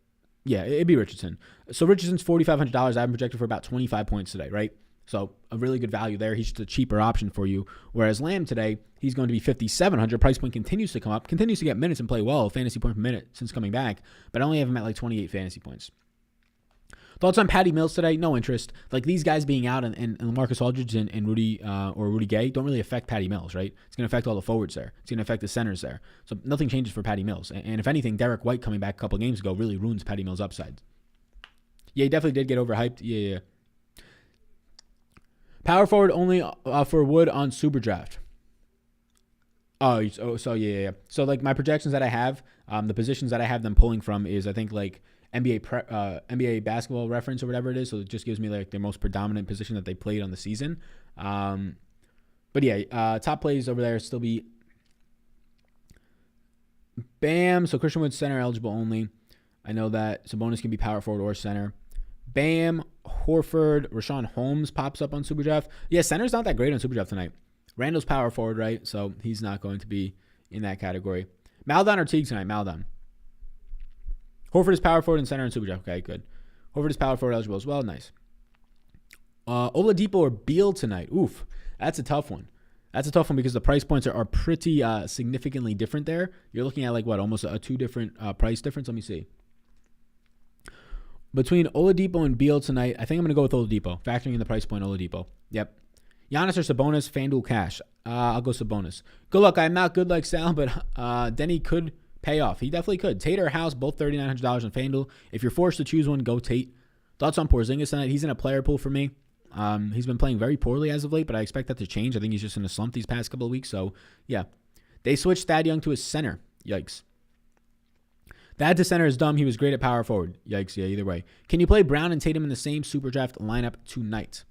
yeah, it'd be Richardson. So Richardson's $4,500. I have him projected for about 25 points today, right? So a really good value there. He's just a cheaper option for you. Whereas Lamb today, he's going to be 5,700. Price point continues to come up, continues to get minutes and play well, fantasy point per minute since coming back. But I only have him at like 28 fantasy points. Thoughts on Patty Mills today? No interest. Like these guys being out and Marcus Aldridge and Rudy or Rudy Gay don't really affect Patty Mills, right? It's going to affect all the forwards there. It's going to affect the centers there. So nothing changes for Patty Mills. And if anything, Derek White coming back a couple games ago really ruins Patty Mills' upside. Yeah, he definitely did get overhyped. Yeah. Power forward only for Wood on Super Draft. So yeah. So like my projections that I have, the positions that I have them pulling from is I think like NBA basketball reference or whatever it is. So it just gives me like their most predominant position that they played on the season. But yeah, top plays over there still be Bam. So Christian Wood's center eligible only. I know that Sabonis can be power forward or center. Bam, Horford, Rashawn Holmes pops up on Superdraft. Yeah, center's not that great on Superdraft tonight. Randall's power forward, right? So he's not going to be in that category. Maledon or Teague tonight? Maledon. Horford is power forward and center on Superdraft. Okay, good. Horford is power forward eligible as well. Nice. Oladipo or Beal tonight? Oof, that's a tough one. That's a tough one because the price points are pretty significantly different there. You're looking at like what, almost a 2 different price difference. Let me see. Between Oladipo and Beal tonight, I think I'm going to go with Oladipo, factoring in the price point Oladipo. Yep. Giannis or Sabonis, FanDuel cash. I'll go Sabonis. Good luck. I'm not good like Sal, but Denny could pay off. He definitely could. Tate or House, both $3,900 on FanDuel. If you're forced to choose one, go Tate. Thoughts on Porzingis tonight? He's in a player pool for me. He's been playing very poorly as of late, but I expect that to change. I think he's just in a slump these past couple of weeks. So, yeah. They switched Thad Young to his center. Yikes. Thad to center is dumb. He was great at power forward. Yikes, yeah, either way. Can you play Brown and Tatum in the same Superdraft lineup tonight?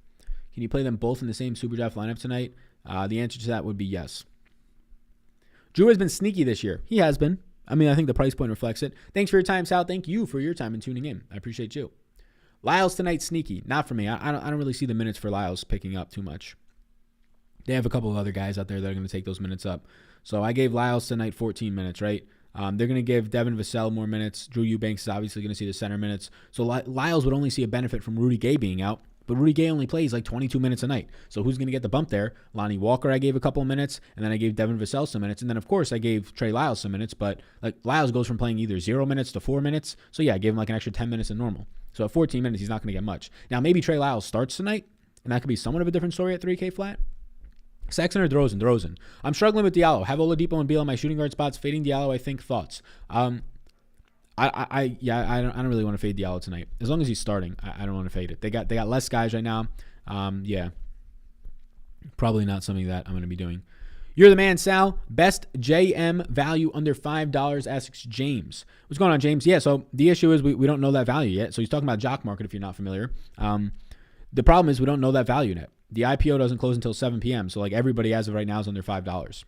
Can you play them both in the same Superdraft lineup tonight? The answer to that would be yes. Drew has been sneaky this year. He has been. I mean, I think the price point reflects it. Thanks for your time, Sal. Thank you for your time and tuning in. I appreciate you. Lyles tonight, sneaky. Not for me. I don't really see the minutes for Lyles picking up too much. They have a couple of other guys out there that are going to take those minutes up. So I gave Lyles tonight 14 minutes, right? They're going to give Devin Vassell more minutes. Drew Eubanks is obviously going to see the center minutes. So Lyles would only see a benefit from Rudy Gay being out. But Rudy Gay only plays like 22 minutes a night. So who's going to get the bump there? Lonnie Walker I gave a couple of minutes, and then I gave Devin Vassell some minutes. And then, of course, I gave Trey Lyles some minutes. But like Lyles goes from playing either 0 minutes to 4 minutes. So, yeah, I gave him like an extra 10 minutes than normal. So at 14 minutes, he's not going to get much. Now, maybe Trey Lyles starts tonight, and that could be somewhat of a different story at 3K flat. Sexton or DeRozan? DeRozan. I'm struggling with Diallo. Have Oladipo and Beal on my shooting guard spots. Fading Diallo, I think. Thoughts? I don't really want to fade Diallo tonight. As long as he's starting, I don't want to fade it. They got less guys right now. Yeah. Probably not something that I'm going to be doing. You're the man, Sal. Best JM value under $5, asks James. What's going on, James? Yeah, so the issue is we don't know that value yet. So he's talking about jock market if you're not familiar. The problem is we don't know that value yet. The IPO doesn't close until 7 p.m. So like everybody as of right now is under $5.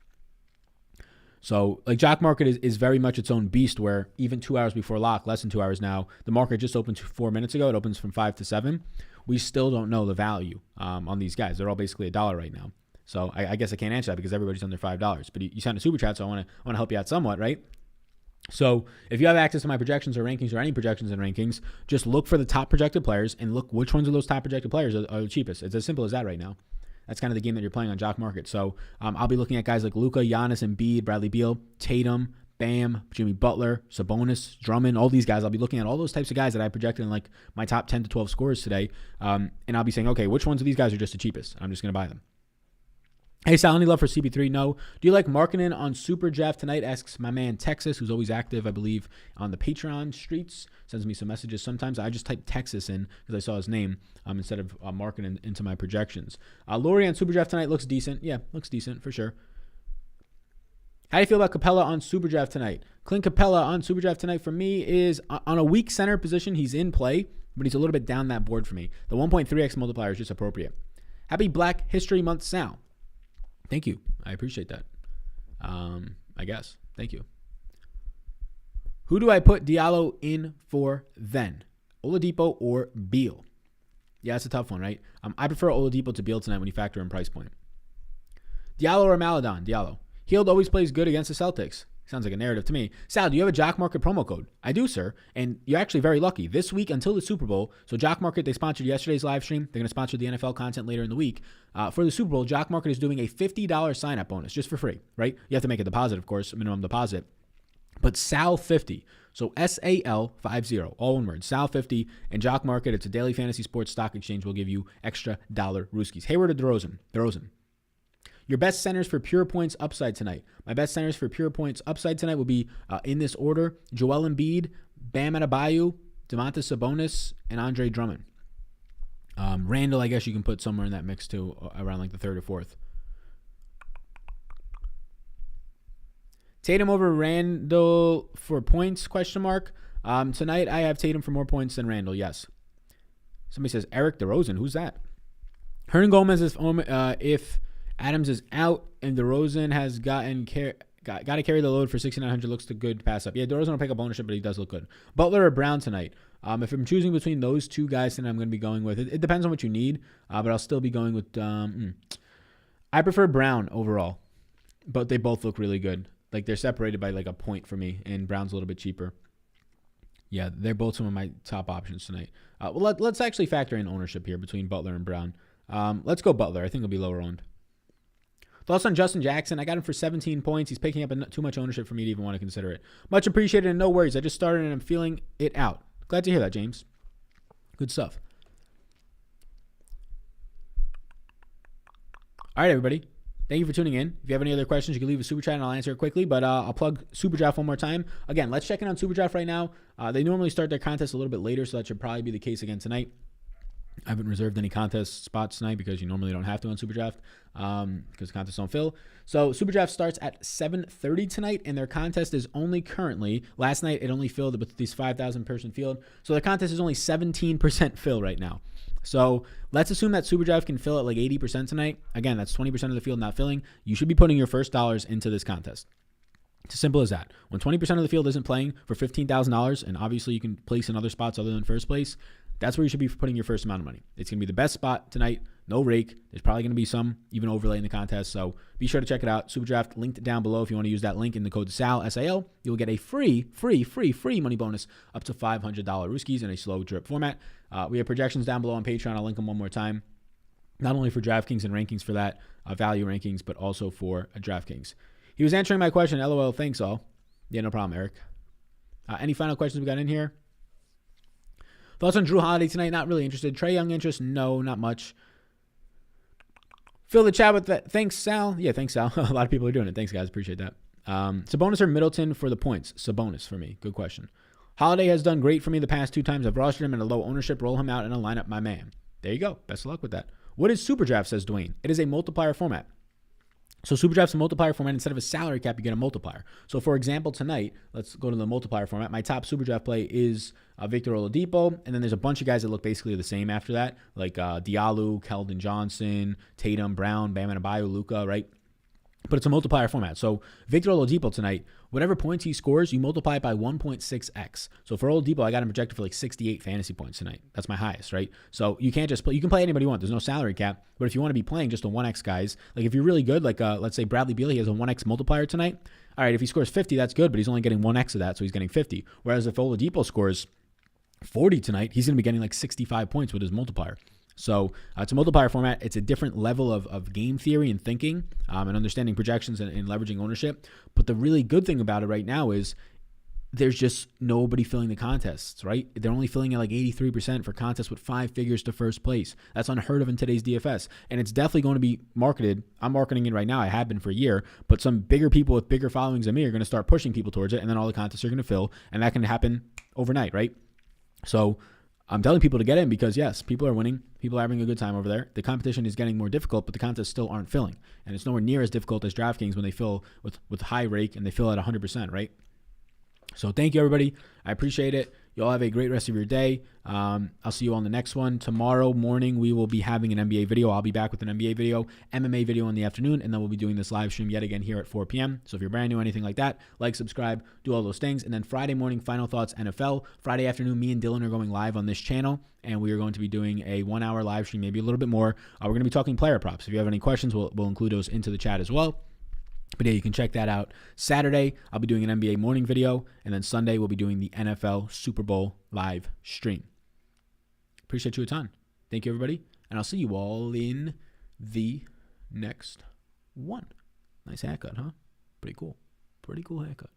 So like jock market is very much its own beast where even 2 hours before lock, less than 2 hours now, the market just opened 4 minutes ago. It opens from 5 to 7. We still don't know the value on these guys. They're all basically $1 right now. So I guess I can't answer that because everybody's under $5. But you sent a super chat, so I want to help you out somewhat, right? So if you have access to my projections or rankings or any projections and rankings, just look for the top projected players and look which ones of those top projected players are the cheapest. It's as simple as that right now. That's kind of the game that you're playing on jock market. So I'll be looking at guys like Luka, Giannis, Embiid, Bradley Beal, Tatum, Bam, Jimmy Butler, Sabonis, Drummond, all these guys. I'll be looking at all those types of guys that I projected in like my top 10 to 12 scores today. And I'll be saying, okay, which ones of these guys are just the cheapest? I'm just going to buy them. Hey, Sal, any love for CP3? No. Do you like marketing on Super Draft tonight? Asks my man Texas, who's always active, I believe, on the Patreon streets. Sends me some messages sometimes. I just type Texas in because I saw his name instead of marketing into my projections. Lori on Super Draft tonight looks decent. Yeah, looks decent for sure. How do you feel about Capella on Super Draft tonight? Clint Capella on Super Draft tonight for me is on a weak center position. He's in play, but he's a little bit down that board for me. The 1.3x multiplier is just appropriate. Happy Black History Month, Sal. Thank you. I appreciate that. I guess. Thank you. Who do I put Diallo in for then? Oladipo or Beal? Yeah, that's a tough one, right? I prefer Oladipo to Beal tonight when you factor in price point. Diallo or Maladon? Diallo. Hield always plays good against the Celtics. Sounds like a narrative to me. Sal, do you have a Jock Market promo code? I do, sir. And you're actually very lucky. This week until the Super Bowl, so Jock Market, they sponsored yesterday's live stream. They're going to sponsor the NFL content later in the week. For the Super Bowl, Jock Market is doing a $50 sign-up bonus just for free, right? You have to make a deposit, of course, a minimum deposit. But Sal50, so SAL50, all one word, Sal50, and Jock Market, it's a daily fantasy sports stock exchange, will give you extra dollar rooskies. Hayward or DeRozan? Your best centers for pure points upside tonight. My best centers for pure points upside tonight will be in this order: Joel Embiid, Bam Adebayo, Domantas Sabonis, and Andre Drummond. Randall, I guess you can put somewhere in that mix too, around like the third or fourth. Tatum over Randall for points, question mark. Tonight I have Tatum for more points than Randall, yes. Somebody says Eric DeRozan. Who's that? Hernan Gomez is if Adams is out and DeRozan has got to carry the load for 6,900. Looks good to pass up. Yeah, DeRozan will pick up ownership, but he does look good. Butler or Brown tonight? If I'm choosing between those two guys, then I'm going to be going with it. It depends on what you need, but I'll still be going with. I prefer Brown overall, but they both look really good. Like they're separated by like a point for me, and Brown's a little bit cheaper. Yeah, they're both some of my top options tonight. Well, let's actually factor in ownership here between Butler and Brown. Let's go Butler. I think it'll be lower owned. Thoughts on Justin Jackson? I got him for 17 points. He's picking up too much ownership for me to even want to consider it. Much appreciated and no worries. I just started and I'm feeling it out. Glad to hear that, James. Good stuff. All right, everybody. Thank you for tuning in. If you have any other questions, you can leave a super chat and I'll answer it quickly. But I'll plug Super Draft one more time. Again, let's check in on Super Draft right now. They normally start their contest a little bit later, so that should probably be the case again tonight. I haven't reserved any contest spots tonight because you normally don't have to on Super Draft because contests don't fill. So Super Draft starts at 7:30 tonight, and their contest is only currently, last night it only filled with these 5,000 person field. So their contest is only 17% fill right now. So let's assume that Super Draft can fill at like 80% tonight. Again, that's 20% of the field not filling. You should be putting your first dollars into this contest. It's as simple as that. When 20% of the field isn't playing for $15,000, and obviously you can place in other spots other than first place, that's where you should be putting your first amount of money. It's going to be the best spot tonight. No rake. There's probably going to be some even overlay in the contest. So be sure to check it out. Super Draft linked down below. If you want to use that link in the code SAL, S-A-L, you'll get a free money bonus up to $500 Rooskies in a slow drip format. We have projections down below on Patreon. I'll link them one more time. Not only for DraftKings and rankings for that, value rankings, but also for DraftKings. He was answering my question. LOL. Thanks all. Yeah, no problem, Eric. Any final questions we got in here? Thoughts on Drew Holiday tonight? Not really interested. Trae Young interest? No, not much. Fill the chat with that. Thanks, Sal. Yeah, thanks, Sal. A lot of people are doing it. Thanks, guys. Appreciate that. Sabonis or Middleton for the points? Sabonis for me. Good question. Holiday has done great for me the past 2 times. I've rostered him in a low ownership. Roll him out in a lineup, my man. There you go. Best of luck with that. What is Super Draft, says Dwayne? It is a multiplier format. So Superdraft's a multiplier format. Instead of a salary cap, you get a multiplier. So for example, tonight, let's go to the multiplier format. My top Superdraft play is Victor Oladipo, and then there's a bunch of guys that look basically the same after that, like Diallo, Keldon Johnson, Tatum, Brown, Bam Adebayo, Luka, right? But it's a multiplier format. So Victor Oladipo tonight, whatever points he scores, you multiply it by 1.6x. So for Oladipo, I got him projected for like 68 fantasy points tonight. That's my highest, right? So you can't just play. You can play anybody you want. There's no salary cap. But if you want to be playing just a 1x guys, like if you're really good, like let's say Bradley Beal, he has a 1x multiplier tonight. All right, if he scores 50, that's good, but he's only getting 1x of that, so he's getting 50. Whereas if Oladipo scores 40 tonight, he's going to be getting like 65 points with his multiplier. So it's a multiplier format. It's a different level of game theory and thinking and understanding projections and leveraging ownership. But the really good thing about it right now is there's just nobody filling the contests, right? They're only filling at like 83% for contests with 5 figures to first place. That's unheard of in today's DFS. And it's definitely going to be marketed. I'm marketing it right now. I have been for a year. But some bigger people with bigger followings than me are going to start pushing people towards it. And then all the contests are going to fill. And that can happen overnight, right? So I'm telling people to get in because, yes, people are winning. People are having a good time over there. The competition is getting more difficult, but the contests still aren't filling. And it's nowhere near as difficult as DraftKings when they fill with high rake and they fill at 100%, right? So thank you, everybody. I appreciate it. You all have a great rest of your day. I'll see you on the next one. Tomorrow morning, we will be having an NBA video. I'll be back with an NBA video, MMA video in the afternoon, and then we'll be doing this live stream yet again here at 4 p.m. So if you're brand new, anything like that, like, subscribe, do all those things. And then Friday morning, Final Thoughts NFL. Friday afternoon, me and Dylan are going live on this channel, and we are going to be doing a 1-hour live stream, maybe a little bit more. We're going to be talking player props. If you have any questions, we'll include those into the chat as well. But yeah, you can check that out. Saturday, I'll be doing an NBA morning video. And then Sunday, we'll be doing the NFL Super Bowl live stream. Appreciate you a ton. Thank you, everybody. And I'll see you all in the next one. Nice haircut, huh? Pretty cool. Pretty cool haircut.